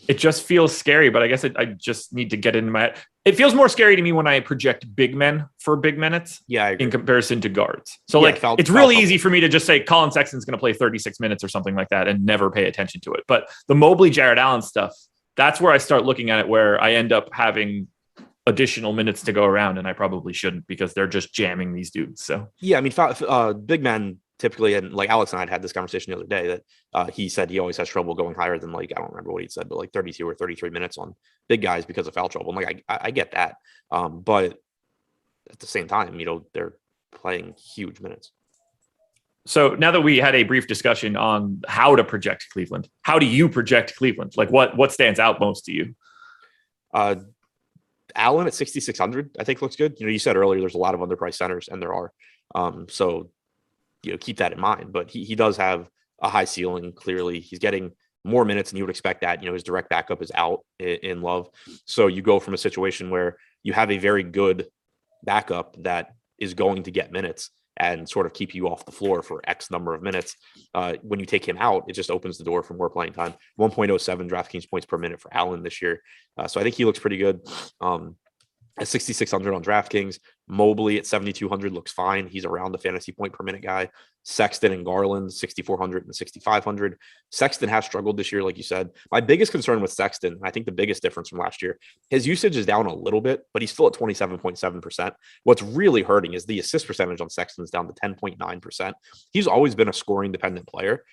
It just feels scary, but I guess I just need to get into my head. It feels more scary to me when I project big men for big minutes. Yeah, in comparison to guards. So it's really easy for me to just say Colin Sexton's going to play 36 minutes or something like that and never pay attention to it. But the Mobley, Jared Allen stuff, that's where I start looking at it, where I end up having additional minutes to go around, and I probably shouldn't because they're just jamming these dudes. So yeah, I mean, big men typically, and like Alex and I had this conversation the other day that he said he always has trouble going higher than like, I don't remember what he said, but like 32 or 33 minutes on big guys because of foul trouble. And like, I get that. But at the same time, they're playing huge minutes. So now that we had a brief discussion on how to project Cleveland, how do you project Cleveland? Like what stands out most to you? Allen at 6,600, I think looks good. You said earlier, there's a lot of underpriced centers, and there are. So keep that in mind. But he does have a high ceiling. Clearly, he's getting more minutes than you would expect. That his direct backup is out in Love. So you go from a situation where you have a very good backup that is going to get minutes and sort of keep you off the floor for X number of minutes. When you take him out, it just opens the door for more playing time. 1.07 DraftKings points per minute for Allen this year. So I think he looks pretty good. At 6,600 on DraftKings, Mobley at 7,200 looks fine. He's around the fantasy point per minute guy. Sexton and Garland, 6,400 and 6,500. Sexton has struggled this year, like you said. My biggest concern with Sexton, I think the biggest difference from last year, his usage is down a little bit, but he's still at 27.7%. What's really hurting is the assist percentage on Sexton is down to 10.9%. He's always been a scoring dependent player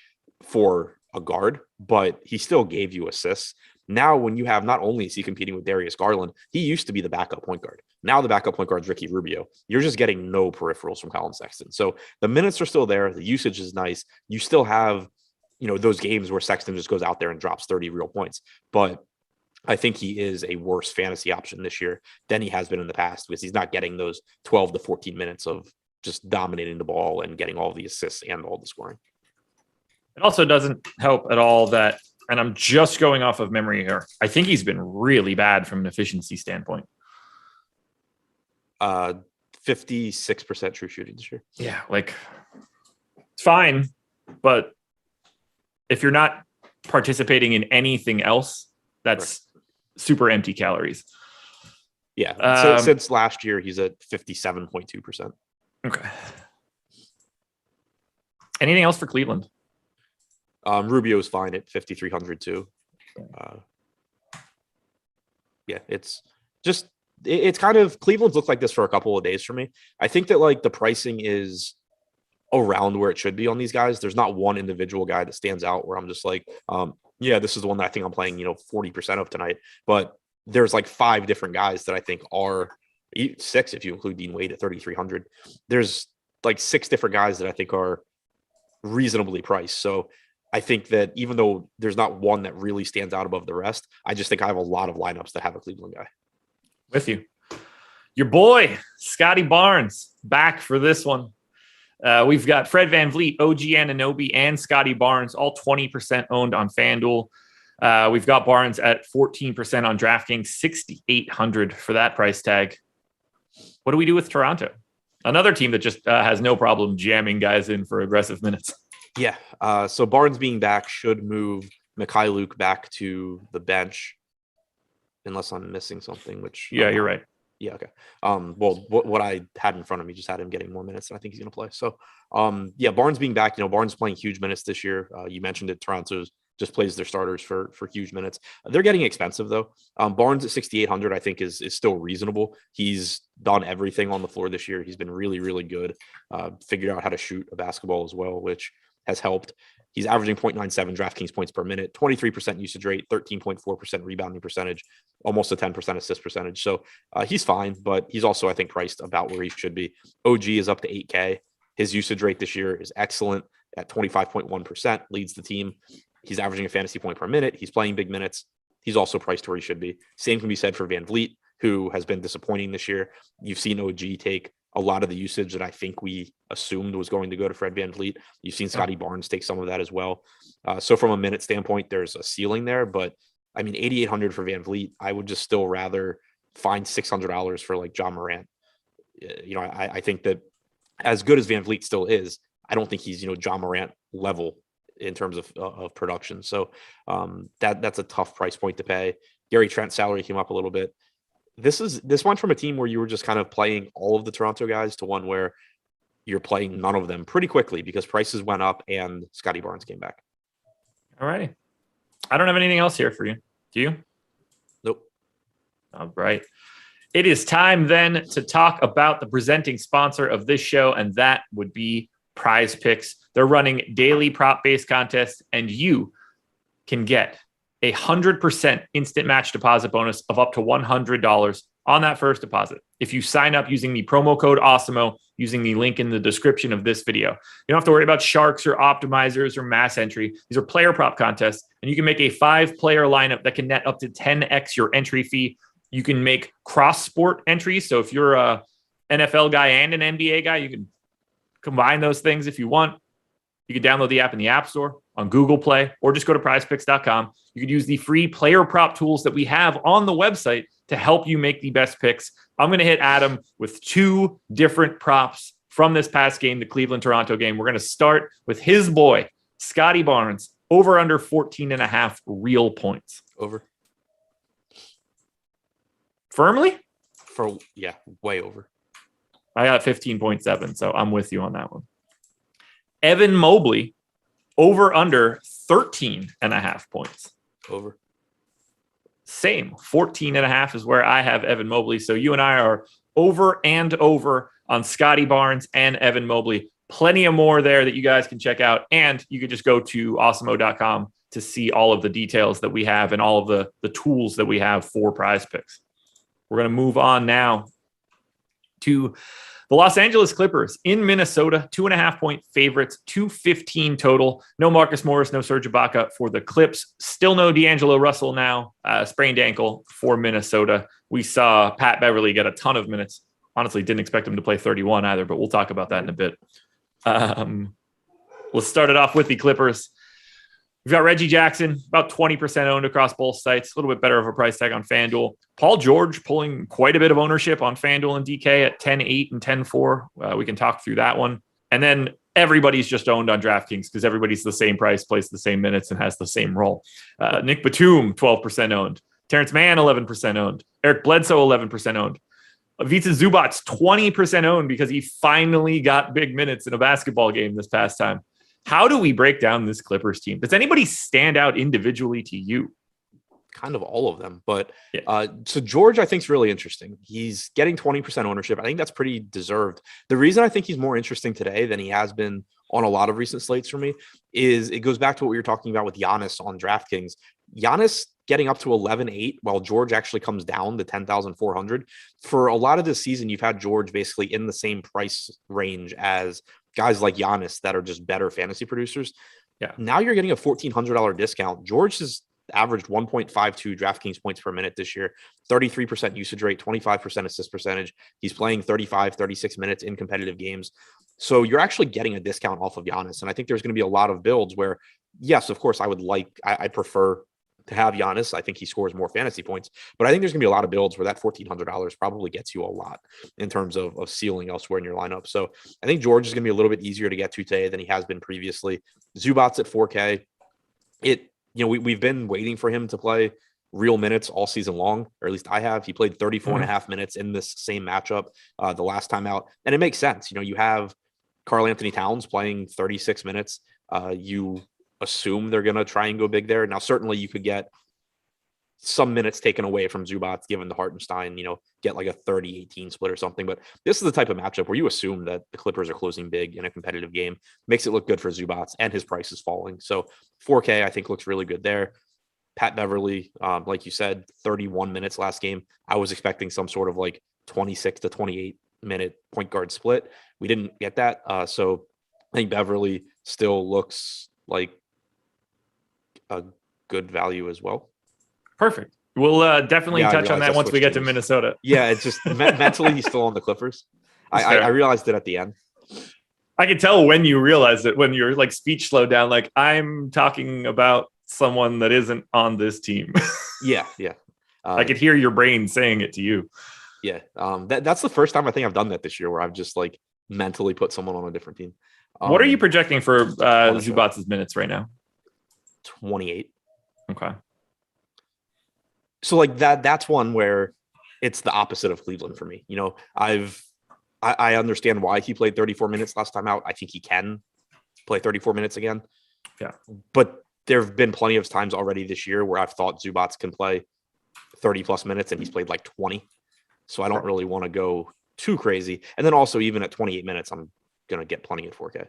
for a guard, but he still gave you assists. Now, when you have, not only is he competing with Darius Garland, he used to be the backup point guard. Now the backup point guard is Ricky Rubio. You're just getting no peripherals from Colin Sexton. So the minutes are still there. The usage is nice. You still have, those games where Sexton just goes out there and drops 30 real points. But I think he is a worse fantasy option this year than he has been in the past, because he's not getting those 12 to 14 minutes of just dominating the ball and getting all the assists and all the scoring. It also doesn't help at all that, and I'm just going off of memory here, I think he's been really bad from an efficiency standpoint. 56% true shooting this year. Yeah, it's fine, but if you're not participating in anything else, that's super empty calories. Yeah, since last year, he's at 57.2%. Okay. Anything else for Cleveland? Rubio's fine at 5,300 too. It's kind of, Cleveland's looked like this for a couple of days for me. I think that the pricing is around where it should be on these guys. There's not one individual guy that stands out where I'm just this is the one that I think I'm playing 40% of tonight. But there's 5 different guys that I think are 6 if you include Dean Wade at 3,300. There's 6 different guys that I think are reasonably priced. So I think that even though there's not one that really stands out above the rest, I just think I have a lot of lineups that have a Cleveland guy. With you. Your boy, Scotty Barnes, back for this one. We've got Fred VanVleet, OG Anunoby, and Scotty Barnes, all 20% owned on FanDuel. We've got Barnes at 14% on DraftKings, 6,800 for that price tag. What do we do with Toronto? Another team that just has no problem jamming guys in for aggressive minutes. Yeah. So Barnes being back should move Mikhailuk back to the bench, unless I'm missing something, which... Yeah, you're right. Yeah, okay. Well, what I had in front of me just had him getting more minutes than I think he's going to play. So, Barnes being back, Barnes playing huge minutes this year. You mentioned it. Toronto just plays their starters for huge minutes. They're getting expensive, though. Barnes at 6,800, I think, is still reasonable. He's done everything on the floor this year. He's been really, really good. Figured out how to shoot a basketball as well, which has helped. He's averaging 0.97 DraftKings points per minute, 23% usage rate, 13.4% rebounding percentage, almost a 10% assist percentage. So he's fine, but he's also, I think, priced about where he should be. OG is up to 8K. His usage rate this year is excellent at 25.1%, leads the team. He's averaging a fantasy point per minute. He's playing big minutes. He's also priced where he should be. Same can be said for VanVleet, who has been disappointing this year. You've seen OG take a lot of the usage that I think we assumed was going to go to Fred VanVleet. You've seen Scotty Barnes take some of that as well. So from a minute standpoint, there's a ceiling there, but I mean, 8,800 for VanVleet, I would just still rather find $600 for John Morant. I think that as good as VanVleet still is, I don't think he's, John Morant level in terms of production. So that's a tough price point to pay. Gary Trent's salary came up a little bit. This went from a team where you were just kind of playing all of the Toronto guys to one where you're playing none of them pretty quickly because prices went up and Scotty Barnes came back. All right. I don't have anything else here for you. Do you? Nope. All right. It is time then to talk about the presenting sponsor of this show, and that would be PrizePicks. They're running daily prop-based contests, and you can get 100% instant match deposit bonus of up to $100 on that first deposit if you sign up using the promo code Awesemo using the link in the description of this video. You don't have to worry about sharks or optimizers or mass entry. These are player prop contests, and you can make a 5-player lineup that can net up to 10x your entry fee. You can make cross-sport entries. So if you're a NFL guy and an NBA guy, you can combine those things if you want. You can download the app in the App Store, on Google Play, or just go to prizepicks.com. You can use the free player prop tools that we have on the website to help you make the best picks. I'm going to hit Adam with 2 different props from this past game, the Cleveland-Toronto game. We're going to start with his boy, Scotty Barnes, over under 14.5 real points. Over. Firmly? Way over. I got 15.7, so I'm with you on that one. Evan Mobley, over under 13.5 points. Over. Same. 14.5 is where I have Evan Mobley. So you and I are over and over on Scotty Barnes and Evan Mobley. Plenty of more there that you guys can check out. And you could just go to awesemo.com to see all of the details that we have and all of the tools that we have for PrizePicks. We're going to move on now to the Los Angeles Clippers in Minnesota, 2.5-point favorites, 215 total. No Marcus Morris, no Serge Ibaka for the Clips. Still no D'Angelo Russell now, sprained ankle for Minnesota. We saw Pat Beverly get a ton of minutes. Honestly, didn't expect him to play 31 either, but we'll talk about that in a bit. Let's start it off with the Clippers. We've got Reggie Jackson, about 20% owned across both sites, a little bit better of a price tag on FanDuel. Paul George pulling quite a bit of ownership on FanDuel and DK at 10.8 and 10.4. We can talk through that one. And then everybody's just owned on DraftKings because everybody's the same price, plays the same minutes, and has the same role. Nick Batum, 12% owned. Terrence Mann, 11% owned. Eric Bledsoe, 11% owned. Ivica Zubac's 20% owned because he finally got big minutes in a basketball game this past time. How do we break down this Clippers team? Does anybody stand out individually to you? Kind of all of them. But so George, I think, is really interesting. He's getting 20% ownership. I think that's pretty deserved. The reason I think he's more interesting today than he has been on a lot of recent slates for me is it goes back to what we were talking about with Giannis on DraftKings. Giannis getting up to 11.8 while George actually comes down to 10,400. For a lot of this season, you've had George basically in the same price range as guys like Giannis that are just better fantasy producers. Yeah. Now you're getting a $1,400 discount. George has averaged 1.52 DraftKings points per minute this year, 33% usage rate, 25% assist percentage. He's playing 35, 36 minutes in competitive games. So you're actually getting a discount off of Giannis. And I think there's going to be a lot of builds where, yes, of course, I prefer to have Giannis. I think he scores more fantasy points, but I think there's gonna be a lot of builds where that $1,400 probably gets you a lot in terms of ceiling elsewhere in your lineup. So I think George is gonna be a little bit easier to get to today than he has been previously. Zubac's at 4K. We've been waiting for him to play real minutes all season long, or at least I have. He played 34 and a half minutes in this same matchup the last time out. And it makes sense. You have Karl Anthony Towns playing 36 minutes. You assume they're going to try and go big there. Now, certainly you could get some minutes taken away from Zubac given the Hartenstein, get like a 30-18 split or something. But this is the type of matchup where you assume that the Clippers are closing big in a competitive game. Makes it look good for Zubac, and his price is falling. So 4K, I think, looks really good there. Pat Beverly, like you said, 31 minutes last game. I was expecting some sort of like 26 to 28 minute point guard split. We didn't get that. So I think Beverly still looks like a good value as well. Perfect. We'll definitely touch on that once we get to Minnesota. Yeah, it's just mentally he's still on the Clippers. I realized it at the end. I can tell when you realized it, when your speech slowed down. Like, I'm talking about someone that isn't on this team. Yeah. I could hear your brain saying it to you. Yeah. That's the first time I think I've done that this year, where I've just mentally put someone on a different team. What are you projecting for Zubac's minutes right now? 28. Okay. So that's one where it's the opposite of Cleveland for me. I understand why he played 34 minutes last time out. I think he can play 34 minutes again. Yeah. But there have been plenty of times already this year where I've thought Zubac can play 30 plus minutes and he's played 20. So I don't really want to go too crazy. And then also, even at 28 minutes, I'm going to get plenty at 4K.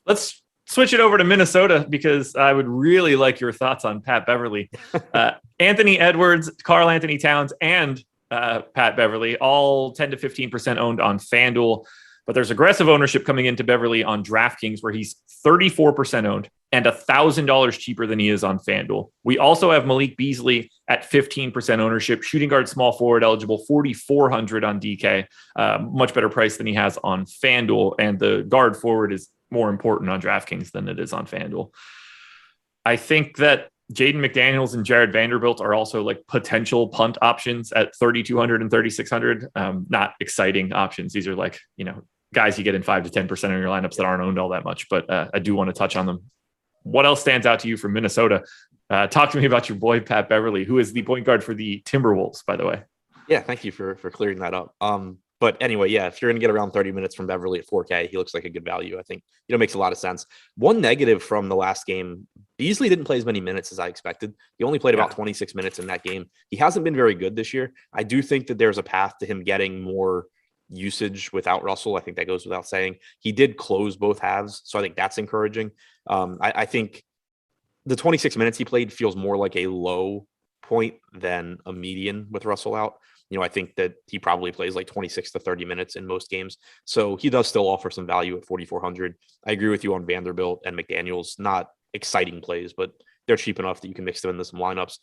Let's switch it over to Minnesota because I would really like your thoughts on Pat Beverly. Anthony Edwards, Karl Anthony Towns, and Pat Beverly, all 10 to 15% owned on FanDuel. But there's aggressive ownership coming into Beverly on DraftKings, where he's 34% owned and $1,000 cheaper than he is on FanDuel. We also have Malik Beasley at 15% ownership, shooting guard, small forward eligible, 4,400 on DK, much better price than he has on FanDuel. And the guard forward is more important on DraftKings than it is on FanDuel. I think that Jaden McDaniels and Jared Vanderbilt are also like potential punt options at 3,200 and 3,600. Not exciting options. These are like, guys you get in 5 to 10% of your lineups that aren't owned all that much, but I do want to touch on them. What else stands out to you from Minnesota? Talk to me about your boy, Pat Beverly, who is the point guard for the Timberwolves, by the way. Yeah, thank you for clearing that up. But anyway, yeah, if you're going to get around 30 minutes from Beverly at 4K, he looks like a good value. I think, makes a lot of sense. One negative from the last game, Beasley didn't play as many minutes as I expected. He only played about 26 minutes in that game. He hasn't been very good this year. I do think that there's a path to him getting more usage without Russell. I think that goes without saying. He did close both halves, so I think that's encouraging. I think the 26 minutes he played feels more like a low point than a median with Russell out. I think that he probably plays like 26 to 30 minutes in most games. So he does still offer some value at 4,400. I agree with you on Vanderbilt and McDaniels. Not exciting plays, but they're cheap enough that you can mix them into some lineups.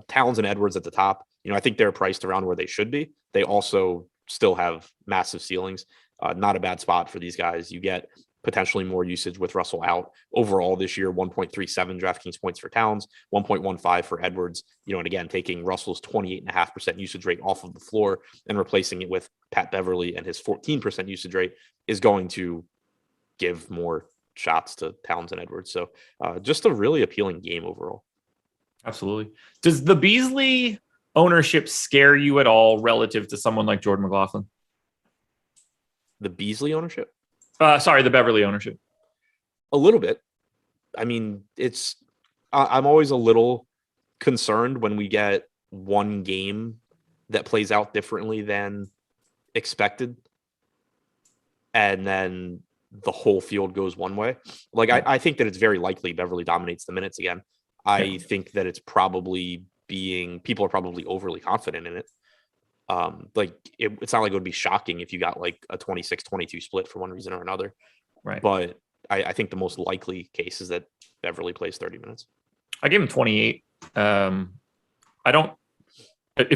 Towns and Edwards at the top. I think they're priced around where they should be. They also still have massive ceilings. Not a bad spot for these guys. You get potentially more usage with Russell out. Overall this year, 1.37 DraftKings points for Towns, 1.15 for Edwards. And again, taking Russell's 28.5% usage rate off of the floor and replacing it with Pat Beverly and his 14% usage rate is going to give more shots to Towns and Edwards. So just a really appealing game overall. Absolutely. Does the Beasley ownership scare you at all relative to someone like Jordan McLaughlin? The Beasley ownership? The Beverly ownership. A little bit. I mean, I'm always a little concerned when we get one game that plays out differently than expected. And then the whole field goes one way. Like, I think that it's very likely Beverly dominates the minutes again. I think that it's probably people are probably overly confident in it. It's not like it would be shocking if you got like a 26-22 split for one reason or another. Right. But I think the most likely case is that Beverly plays 30 minutes. I gave him 28. If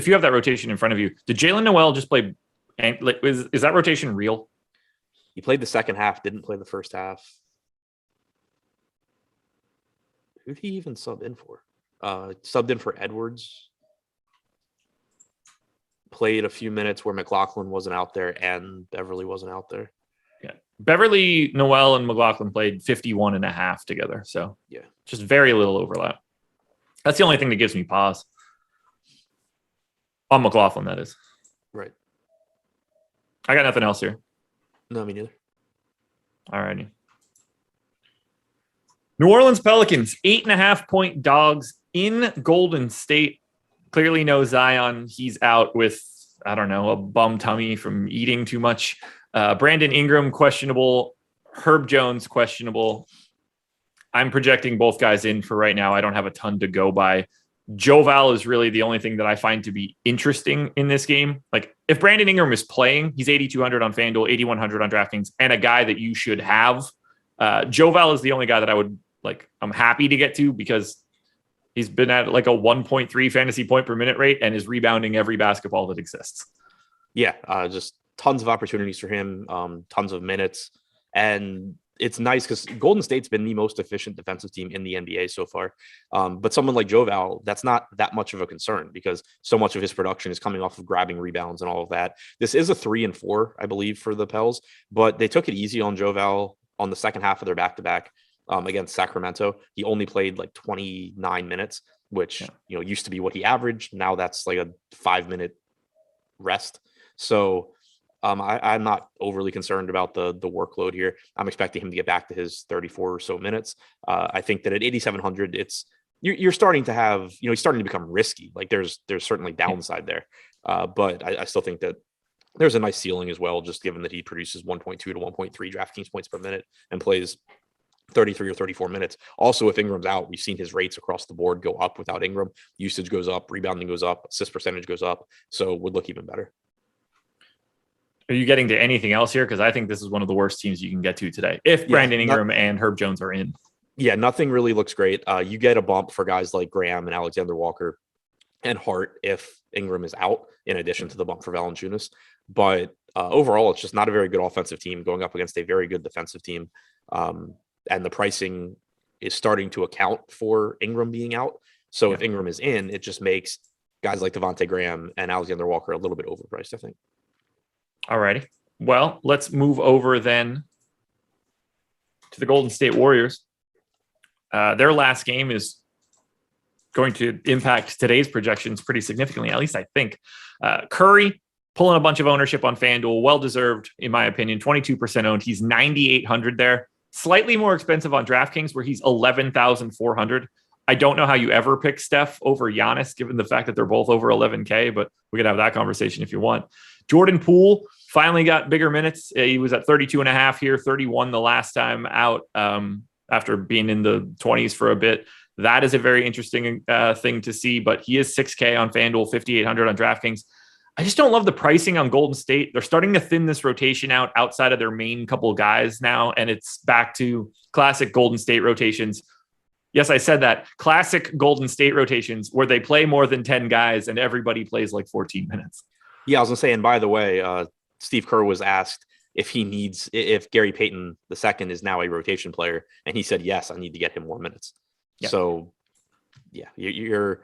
you have that rotation in front of you, did Jalen Noel just play? Is that rotation real? He played the second half, didn't play the first half. Who did he even sub in for? Subbed in for Edwards. Played a few minutes where McLaughlin wasn't out there and Beverly wasn't out there. Yeah. Beverly, Noel, and McLaughlin played 51 and a half together. So yeah, just very little overlap. That's the only thing that gives me pause. On McLaughlin, that is. Right. I got nothing else here. No, me neither. All righty. New Orleans Pelicans, 8.5-point dogs in Golden State. Clearly no Zion. He's out with, I don't know, a bum tummy from eating too much. Brandon Ingram, questionable. Herb Jones, questionable. I'm projecting both guys in for right now. I don't have a ton to go by. Joval is really the only thing that I find to be interesting in this game. Like, if Brandon Ingram is playing, he's 8,200 on FanDuel, 8,100 on DraftKings, and a guy that you should have. Joval is the only guy that I'm happy to get to because he's been at like a 1.3 fantasy point per minute rate and is rebounding every basketball that exists. Yeah, just tons of opportunities for him, tons of minutes. And it's nice because Golden State's been the most efficient defensive team in the NBA so far. But someone like Joval, that's not that much of a concern because so much of his production is coming off of grabbing rebounds and all of that. This is a 3-4, I believe, for the Pels, but they took it easy on Joval on the second half of their back-to-back. Against Sacramento. He only played like 29 minutes, which used to be what he averaged. Now that's like a 5-minute rest. So I'm not overly concerned about the workload here. I'm expecting him to get back to his 34 or so minutes. I think that at 8,700, you're starting to have, he's starting to become risky. Like there's certainly downside there. But I still think that there's a nice ceiling as well, just given that he produces 1.2 to 1.3 DraftKings points per minute and plays 33 or 34 minutes. Also, if Ingram's out, we've seen his rates across the board go up without Ingram. Usage goes up, rebounding goes up, assist percentage goes up. So it would look even better. Are you getting to anything else here? Because I think this is one of the worst teams you can get to today. If Brandon Ingram and Herb Jones are in. Yeah, nothing really looks great. You get a bump for guys like Graham and Alexander Walker and Hart if Ingram is out, in addition to the bump for Valanciunas. But overall, it's just not a very good offensive team going up against a very good defensive team. And the pricing is starting to account for Ingram being out. So if Ingram is in, it just makes guys like Devontae Graham and Alexander Walker a little bit overpriced, I think. All righty. Well, let's move over then to the Golden State Warriors. Their last game is going to impact today's projections pretty significantly, at least I think. Curry pulling a bunch of ownership on FanDuel, well-deserved, in my opinion, 22% owned. He's 9,800 there. Slightly more expensive on DraftKings, where he's 11,400. I don't know how you ever pick Steph over Giannis, given the fact that they're both over 11K, but we can have that conversation if you want. Jordan Poole finally got bigger minutes. He was at 32 and a half here, 31 the last time out after being in the 20s for a bit. That is a very interesting thing to see, but he is 6K on FanDuel, 5,800 on DraftKings. I just don't love the pricing on Golden State. They're starting to thin this rotation out outside of their main couple guys now, and it's back to classic Golden State rotations. Yes, I said that. Classic Golden State rotations where they play more than 10 guys and everybody plays like 14 minutes. Yeah, I was going to say, and by the way, Steve Kerr was asked if Gary Payton II is now a rotation player, and he said, yes, I need to get him more minutes. Yep. So, yeah, where's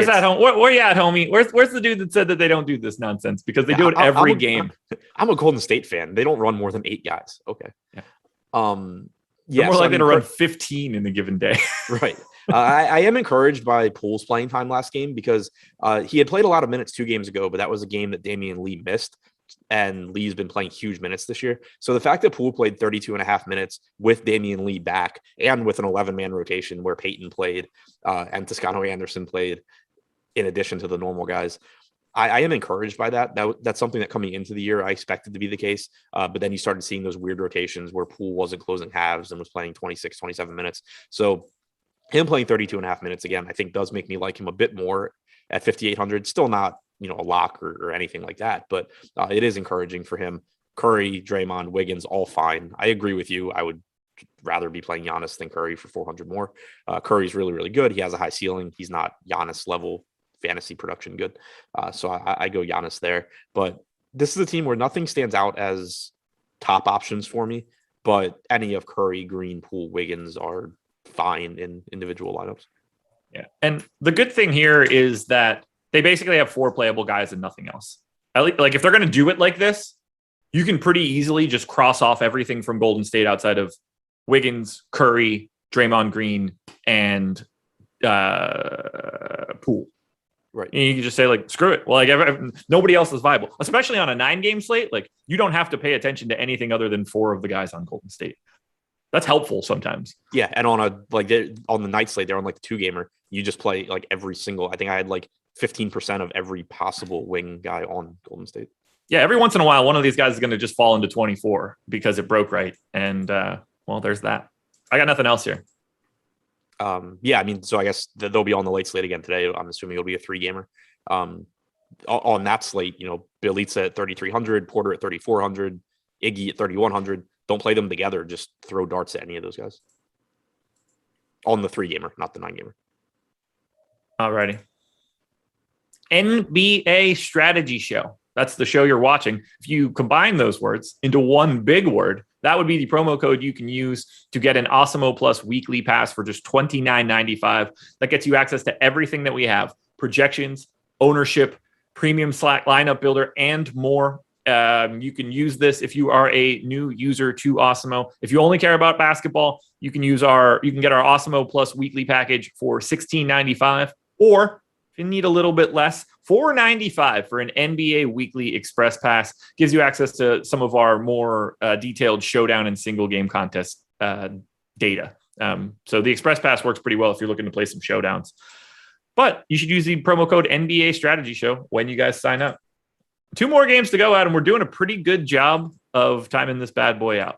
that home? Where you at, homie? Where's the dude that said that they don't do this nonsense? Because they do it every game. I'm a Golden State fan. They don't run more than 8 guys. Okay. Yeah. They're more likely to run 15 in a given day. Right. I am encouraged by Poole's playing time last game because he had played a lot of minutes 2 games ago, but that was a game that Damian Lee missed. And Lee's been playing huge minutes this year. So the fact that Poole played 32 and a half minutes with Damian Lee back and with an 11-man rotation where Peyton played and Toscano Anderson played in addition to the normal guys, I am encouraged by that. That's something that coming into the year I expected to be the case. But then you started seeing those weird rotations where Poole wasn't closing halves and was playing 26, 27 minutes. So him playing 32 and a half minutes again, I think does make me like him a bit more at 5,800. Still not a lock or anything like that, but it is encouraging for him. Curry, Draymond, Wiggins, all fine. I agree with you. I would rather be playing Giannis than Curry for 400 more. Curry's really, really good. He has a high ceiling. He's not Giannis level fantasy production good. So I go Giannis there, but this is a team where nothing stands out as top options for me, but any of Curry, Green, Poole, Wiggins are fine in individual lineups. Yeah. And the good thing here is that they basically have 4 playable guys and nothing else. Like if they're going to do it like this, you can pretty easily just cross off everything from Golden State outside of Wiggins, Curry, Draymond Green, and Poole. Right. And you can just say like, screw it. Well, like nobody else is viable, especially on a 9-game slate. Like you don't have to pay attention to anything other than 4 of the guys on Golden State. That's helpful sometimes. Yeah. And on the night slate, they're on like the 2-gamer. You just play like every single, I think I had like 15% of every possible wing guy on Golden State. Yeah, every once in a while, one of these guys is going to just fall into 24 because it broke right. And, well, there's that. I got nothing else here. Yeah, I mean, so I guess they'll be on the late slate again today. I'm assuming it'll be a 3-gamer. On that slate, Bielitsa at 3,300, Porter at 3,400, Iggy at 3,100. Don't play them together. Just throw darts at any of those guys. On the 3-gamer, not the 9-gamer. All righty. NBA strategy show. That's the show you're watching. If you combine those words into one big word, that would be the promo code you can use to get an Awesemo Plus weekly pass for just $29.95. That gets you access to everything that we have: projections, ownership, premium Slack lineup builder, and more. You can use this if you are a new user to Awesemo. If you only care about basketball, you can get our Awesemo Plus weekly package for $16.95, or if you need a little bit less, $4.95 for an NBA weekly express pass. Gives you access to some of our more detailed showdown and single game contest data. So the express pass works pretty well if you're looking to play some showdowns. But you should use the promo code NBA Strategy Show when you guys sign up. 2 more games to go, Adam. We're doing a pretty good job of timing this bad boy out.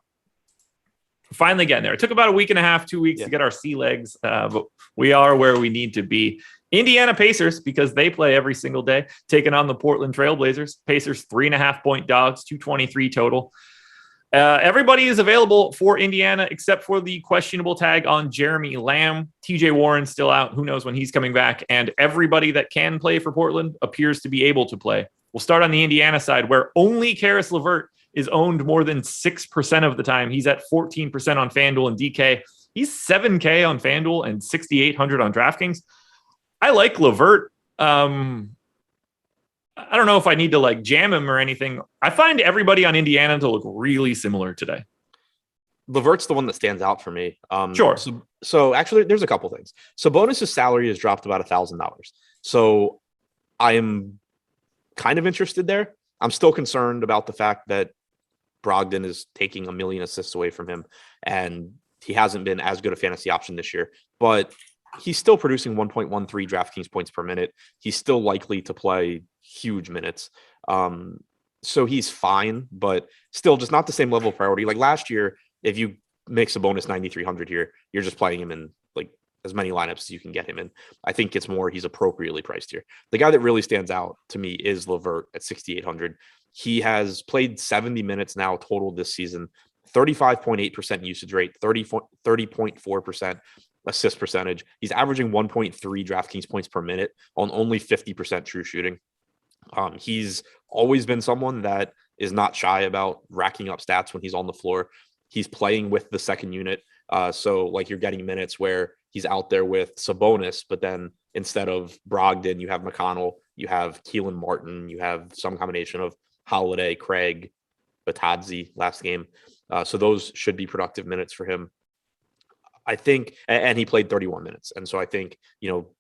Finally getting there. It took about a week and a half, 2 weeks to get our sea legs, but we are where we need to be. Indiana Pacers, because they play every single day, taking on the Portland Trailblazers. Pacers 3.5-point dogs, 223 total. Everybody is available for Indiana except for the questionable tag on Jeremy Lamb. TJ Warren still out. Who knows when he's coming back? And everybody that can play for Portland appears to be able to play. We'll start on the Indiana side, where only Karis LeVert is owned more than 6% of the time. He's at 14% on FanDuel and DK. He's 7K on FanDuel and 6,800 on DraftKings. I like LeVert. I don't know if I need to like jam him or anything. I find everybody on Indiana to look really similar today. LeVert's the one that stands out for me. Sure. So actually, there's a couple things. So Sabonis' salary has dropped about $1,000. So I am kind of interested there. I'm still concerned about the fact that Brogdon is taking 1 million assists away from him, and he hasn't been as good a fantasy option this year. But he's still producing 1.13 DraftKings points per minute. He's still likely to play huge minutes. So he's fine, but still just not the same level of priority. Like last year, if you make a bonus 9,300 here, you're just playing him in like as many lineups as you can get him in. I think it's more he's appropriately priced here. The guy that really stands out to me is LeVert at 6,800. He has played 70 minutes now total this season, 35.8% usage rate, 30.4% assist percentage. He's averaging 1.3 DraftKings points per minute on only 50% true shooting. He's always been someone that is not shy about racking up stats when he's on the floor. He's playing with the second unit. So like you're getting minutes where he's out there with Sabonis, but then instead of Brogdon, you have McConnell, you have Keelan Martin, you have some combination of Holiday, Craig, Batadze last game. So those should be productive minutes for him. I think, and he played 31 minutes. And so I think,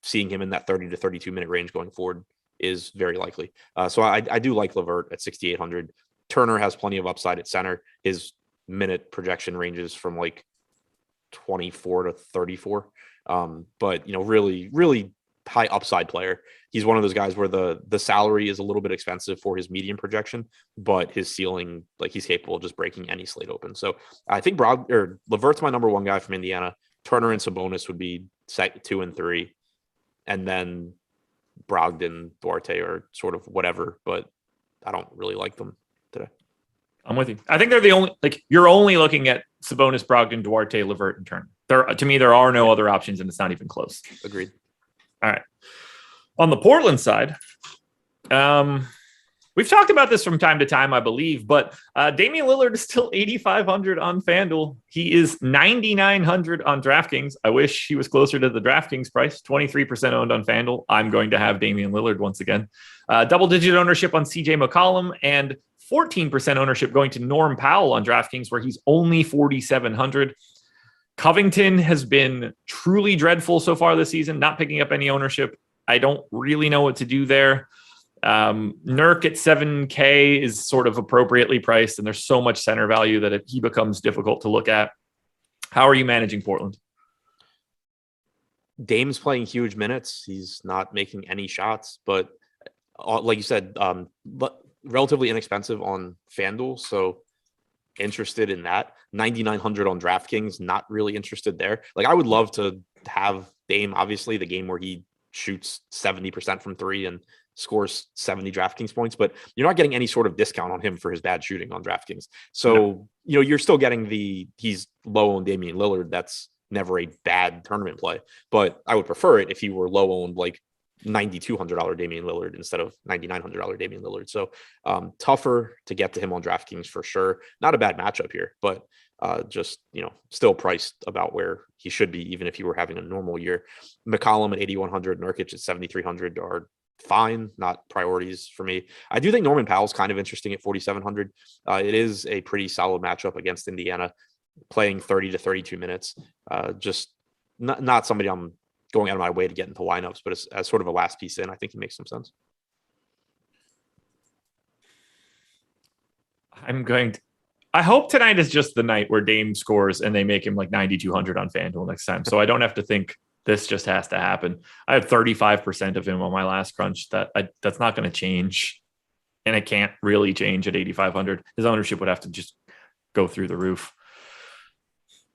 seeing him in that 30 to 32 minute range going forward is very likely. So I do like LeVert at 6,800. Turner has plenty of upside at center. His minute projection ranges from like 24 to 34. But really, really high upside player. He's one of those guys where the salary is a little bit expensive for his median projection, but his ceiling, like he's capable of just breaking any slate open. So I think LeVert's my number one guy from Indiana. Turner and Sabonis would be 2 and 3. And then Brogdon, Duarte are sort of whatever, but I don't really like them today. I'm with you. I think they're the only, you're only looking at Sabonis, Brogdon, Duarte, LeVert, and Turner. To me, there are no other options, and it's not even close. Agreed. All right. On the Portland side, we've talked about this from time to time, I believe, but Damian Lillard is still 8,500 on FanDuel. He is 9,900 on DraftKings. I wish he was closer to the DraftKings price. 23% owned on FanDuel. I'm going to have Damian Lillard once again. Double-digit ownership on CJ McCollum and 14% ownership going to Norm Powell on DraftKings, where he's only 4,700. Covington has been truly dreadful so far this season, not picking up any ownership. I don't really know what to do there. Nurk at 7K is sort of appropriately priced, and there's so much center value that he becomes difficult to look at. How are you managing Portland? Dame's playing huge minutes. He's not making any shots, but like you said, but relatively inexpensive on FanDuel. So interested in that. 9,900 on DraftKings, not really interested there. Like I would love to have Dame, obviously, the game where he shoots 70% from 3 and scores 70 DraftKings points, but you're not getting any sort of discount on him for his bad shooting on DraftKings. So, you're still getting he's low on Damian Lillard. That's never a bad tournament play, but I would prefer it if he were low owned, like $9,200 Damian Lillard instead of $9,900 Damian Lillard. So tougher to get to him on DraftKings for sure. Not a bad matchup here, but just, still priced about where he should be, even if he were having a normal year. McCollum at 8,100, Nurkic at 7,300 are fine, not priorities for me. I do think Norman Powell's kind of interesting at 4,700. It is a pretty solid matchup against Indiana, playing 30 to 32 minutes. Just not somebody I'm going out of my way to get into lineups, but as sort of a last piece in, I think he makes some sense. I hope tonight is just the night where Dame scores and they make him like 9,200 on FanDuel next time. So I don't have to think this just has to happen. I had 35% of him on my last crunch. That's not going to change. And it can't really change at 8,500. His ownership would have to just go through the roof.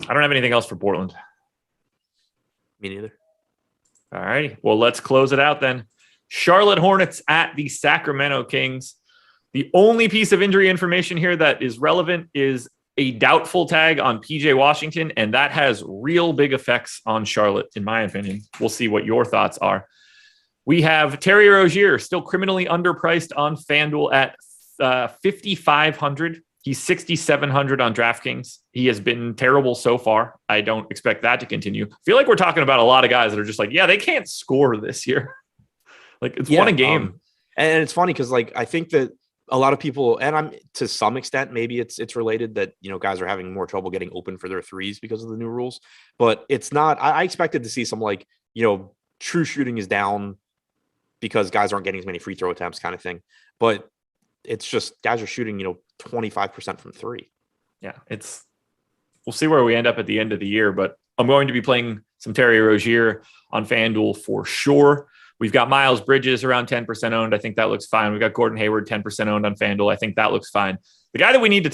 I don't have anything else for Portland. Me neither. All righty. Well, let's close it out then. Charlotte Hornets at the Sacramento Kings. The only piece of injury information here that is relevant is a doubtful tag on PJ Washington, and that has real big effects on Charlotte, in my opinion. We'll see what your thoughts are. We have Terry Rozier still criminally underpriced on FanDuel at 5,500. He's 6,700 on DraftKings. He has been terrible so far. I don't expect that to continue. I feel like we're talking about a lot of guys that are just like, yeah, they can't score this year. Like it's one a game. And it's funny because like I think that a lot of people, and I'm to some extent, maybe it's related that, you know, guys are having more trouble getting open for their threes because of the new rules, but it's not. I expected to see some like, you know, true shooting is down because guys aren't getting as many free throw attempts kind of thing. But it's just guys are shooting, you know, 25% from three. Yeah, we'll see where we end up at the end of the year, but I'm going to be playing some Terry Rozier on FanDuel for sure. We've got Miles Bridges around 10% owned. I think that looks fine. We've got Gordon Hayward 10% owned on FanDuel. I think that looks fine. The guy that we need to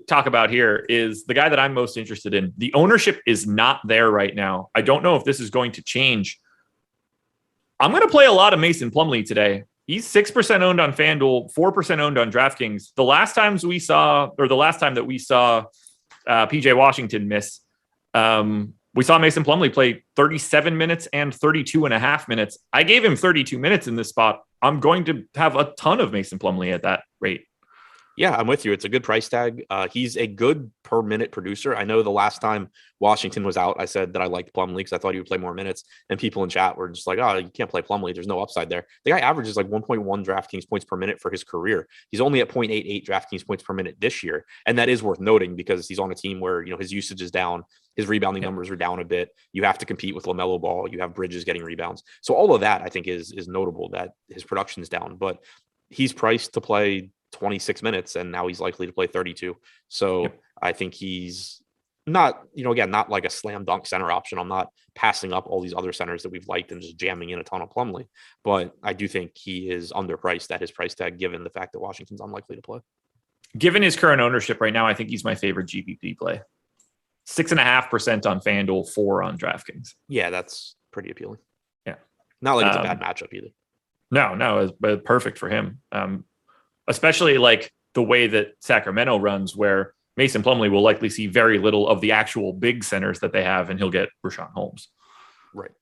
talk about here is the guy that I'm most interested in. The ownership is not there right now. I don't know if this is going to change. I'm going to play a lot of Mason Plumlee today. He's 6% owned on FanDuel, 4% owned on DraftKings. The last time that we saw PJ Washington miss, we saw Mason Plumlee play 37 minutes and 32 and a half minutes. I gave him 32 minutes in this spot. I'm going to have a ton of Mason Plumlee at that rate. Yeah, I'm with you. It's a good price tag. He's a good per minute producer. I know the last time Washington was out, I said that I liked Plumlee because I thought he would play more minutes. And people in chat were just like, oh, you can't play Plumlee. There's no upside there. The guy averages like 1.1 DraftKings points per minute for his career. He's only at 0.88 DraftKings points per minute this year. And that is worth noting because he's on a team where, you know, his usage is down. His rebounding numbers are down a bit. You have to compete with LaMelo Ball. You have Bridges getting rebounds. So all of that, I think, is notable that his production is down. But he's priced to play 26 minutes and now he's likely to play 32. So I think he's not, you know, again, not like a slam dunk center option. I'm not passing up all these other centers that we've liked and just jamming in a ton of Plumlee, but I do think he is underpriced at his price tag, given the fact that Washington's unlikely to play. Given his current ownership right now, I think he's my favorite GPP play. 6.5% on FanDuel, 4 on DraftKings. Yeah, that's pretty appealing. Yeah. Not like it's a bad matchup either. No, it's perfect for him. Especially like the way that Sacramento runs, where Mason Plumlee will likely see very little of the actual big centers that they have, and he'll get Richaun Holmes. Right.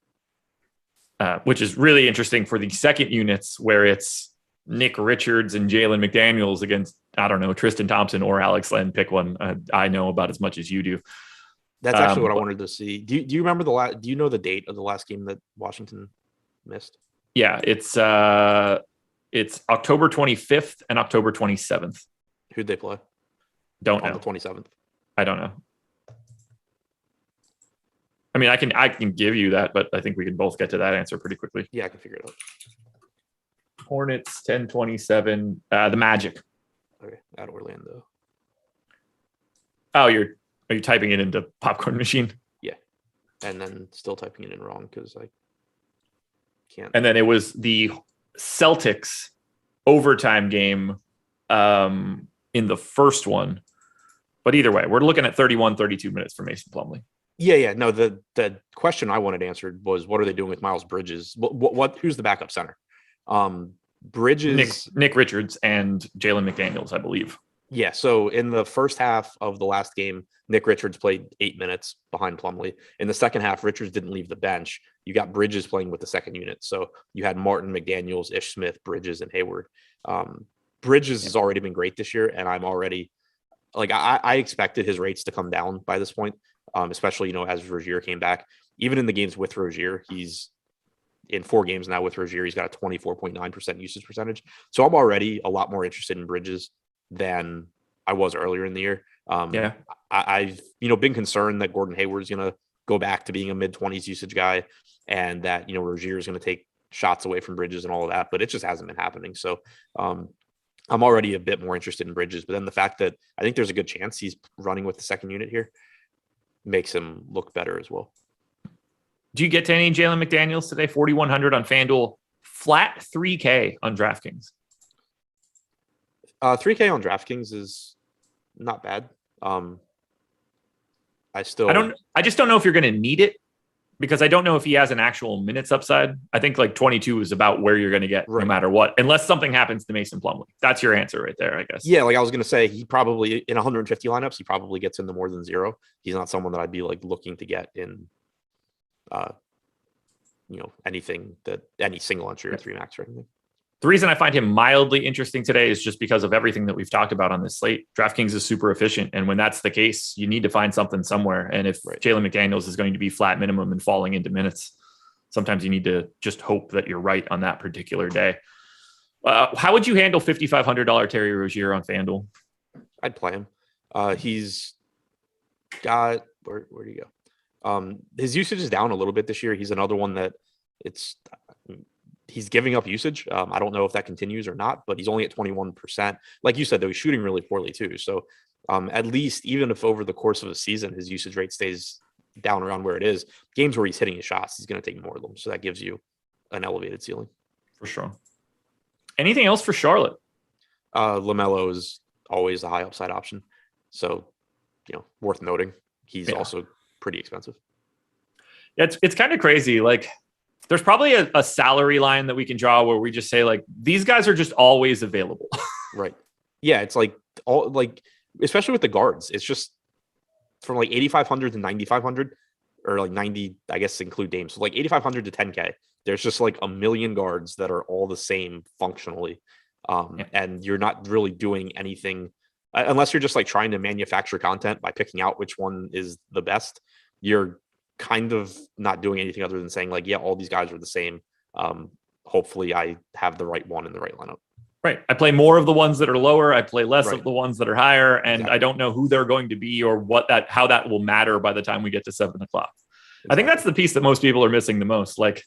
Which is really interesting for the second units, where it's Nick Richards and Jalen McDaniels against, I don't know, Tristan Thompson or Alex Len. Pick one. I know about as much as you do. That's actually what I wanted to see. Do you remember do you know the date of the last game that Washington missed? Yeah, it's October 25th and October 27th. Who'd they play? Don't know. On the 27th. I don't know. I mean, I can give you that, but I think we can both get to that answer pretty quickly. Yeah, I can figure it out. Hornets 10-27. The Magic. Okay, at Orlando. Oh, are you typing it into popcorn machine? Yeah, and then still typing it in wrong because I can't. And then it was the Celtics overtime game in the first one. But either way, we're looking at 32 minutes for Mason Plumlee. Yeah. No, the question I wanted answered was, what are they doing with Miles Bridges? Who's the backup center? Bridges, Nick Richards, and Jalen McDaniels, I believe. Yeah. So in the first half of the last game, Nick Richards played 8 minutes behind Plumlee. In the second half, Richards didn't leave the bench. You got Bridges playing with the second unit. So you had Martin, McDaniels, Ish Smith, Bridges, and Hayward. Bridges has already been great this year, and I'm already like I expected his rates to come down by this point, especially, you know, as Rozier came back. Even in the games with Rozier, he's in 4 games now with Rozier, he's got a 24.9% usage percentage. So I'm already a lot more interested in Bridges than I was earlier in the year. I've been concerned that Gordon Hayward is going to go back to being a mid-20s usage guy, and that, you know, Rozier is going to take shots away from Bridges and all of that, but it just hasn't been happening. So I'm already a bit more interested in Bridges, but then the fact that I think there's a good chance he's running with the second unit here makes him look better as well. Do you get to any Jalen McDaniels today? 4,100 on FanDuel, flat 3K on DraftKings. 3K on DraftKings is not bad. I just don't know if you're going to need it, because I don't know if he has an actual minutes upside. I think like 22 is about where you're going to get no matter what, unless something happens to Mason Plumlee. That's your answer right there, I guess. Yeah, like I was going to say, he probably in 150 lineups, he probably gets into more than 0. He's not someone that I'd be like looking to get in, anything that any single entry or 3 max or anything. The reason I find him mildly interesting today is just because of everything that we've talked about on this slate. DraftKings is super efficient. And when that's the case, you need to find something somewhere. And if Jalen McDaniels is going to be flat minimum and falling into minutes, sometimes you need to just hope that you're right on that particular day. How would you handle $5,500 Terry Rozier on FanDuel? I'd play him. He's got where'd he go? His usage is down a little bit this year. He's another one that he's giving up usage. I don't know if that continues or not, but he's only at 21%. Like you said, though, he's shooting really poorly too. So at least even if over the course of a season his usage rate stays down around where it is, games where he's hitting his shots, he's going to take more of them. So that gives you an elevated ceiling for sure. Anything else for Charlotte? LaMelo is always a high upside option. So, worth noting. He's also pretty expensive. Yeah, it's kind of crazy. Like, there's probably a salary line that we can draw where we just say, like, these guys are just always available. Right. Yeah, it's especially with the guards, it's just from like 8,500 to 9,500, or like 90, I guess include Dame. So like 8,500 to 10K. There's just like a million guards that are all the same functionally. And you're not really doing anything unless you're just like trying to manufacture content by picking out which one is the best. You're kind of not doing anything other than saying like, yeah, all these guys are the same. Hopefully I have the right one in the right lineup. Right. I play more of the ones that are lower. I play less of the ones that are higher. And I don't know who they're going to be or how that will matter by the time we get to 7 o'clock. Exactly. I think that's the piece that most people are missing the most. Like,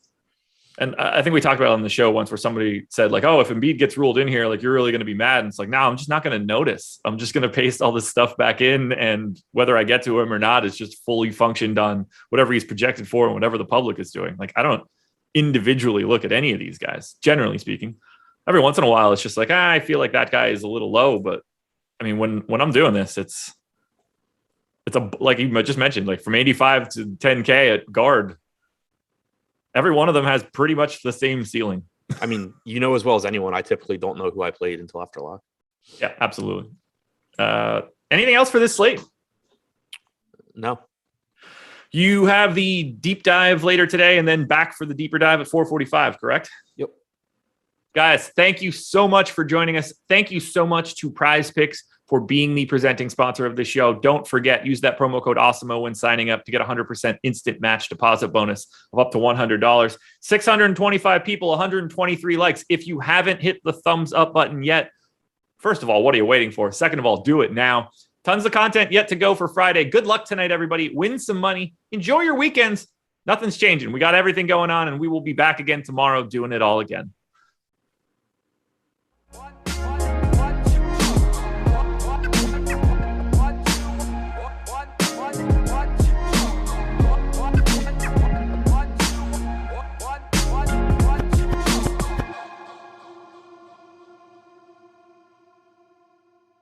and I think we talked about it on the show once where somebody said like, oh, if Embiid gets ruled in here, like you're really going to be mad. And it's like, no, I'm just not going to notice. I'm just going to paste all this stuff back in. And whether I get to him or not, it's just fully functioned on whatever he's projected for and whatever the public is doing. Like, I don't individually look at any of these guys, generally speaking. Every once in a while, it's just like, I feel like that guy is a little low. But I mean, when I'm doing this, it's like you just mentioned, like from 85 to 10K at guard. Every one of them has pretty much the same ceiling. I mean, as well as anyone, I typically don't know who I played until after lock. Yeah, absolutely. Anything else for this slate? No. You have the deep dive later today and then back for the deeper dive at 4:45, correct? Yep. Guys, thank you so much for joining us. Thank you so much to PrizePicks for being the presenting sponsor of the show. Don't forget, use that promo code Awesemo when signing up to get 100% instant match deposit bonus of up to $100. 625 people, 123 likes. If you haven't hit the thumbs up button yet, first of all, what are you waiting for? Second of all, do it now. Tons of content yet to go for Friday. Good luck tonight, everybody. Win some money. Enjoy your weekends. Nothing's changing. We got everything going on, and we will be back again tomorrow doing it all again.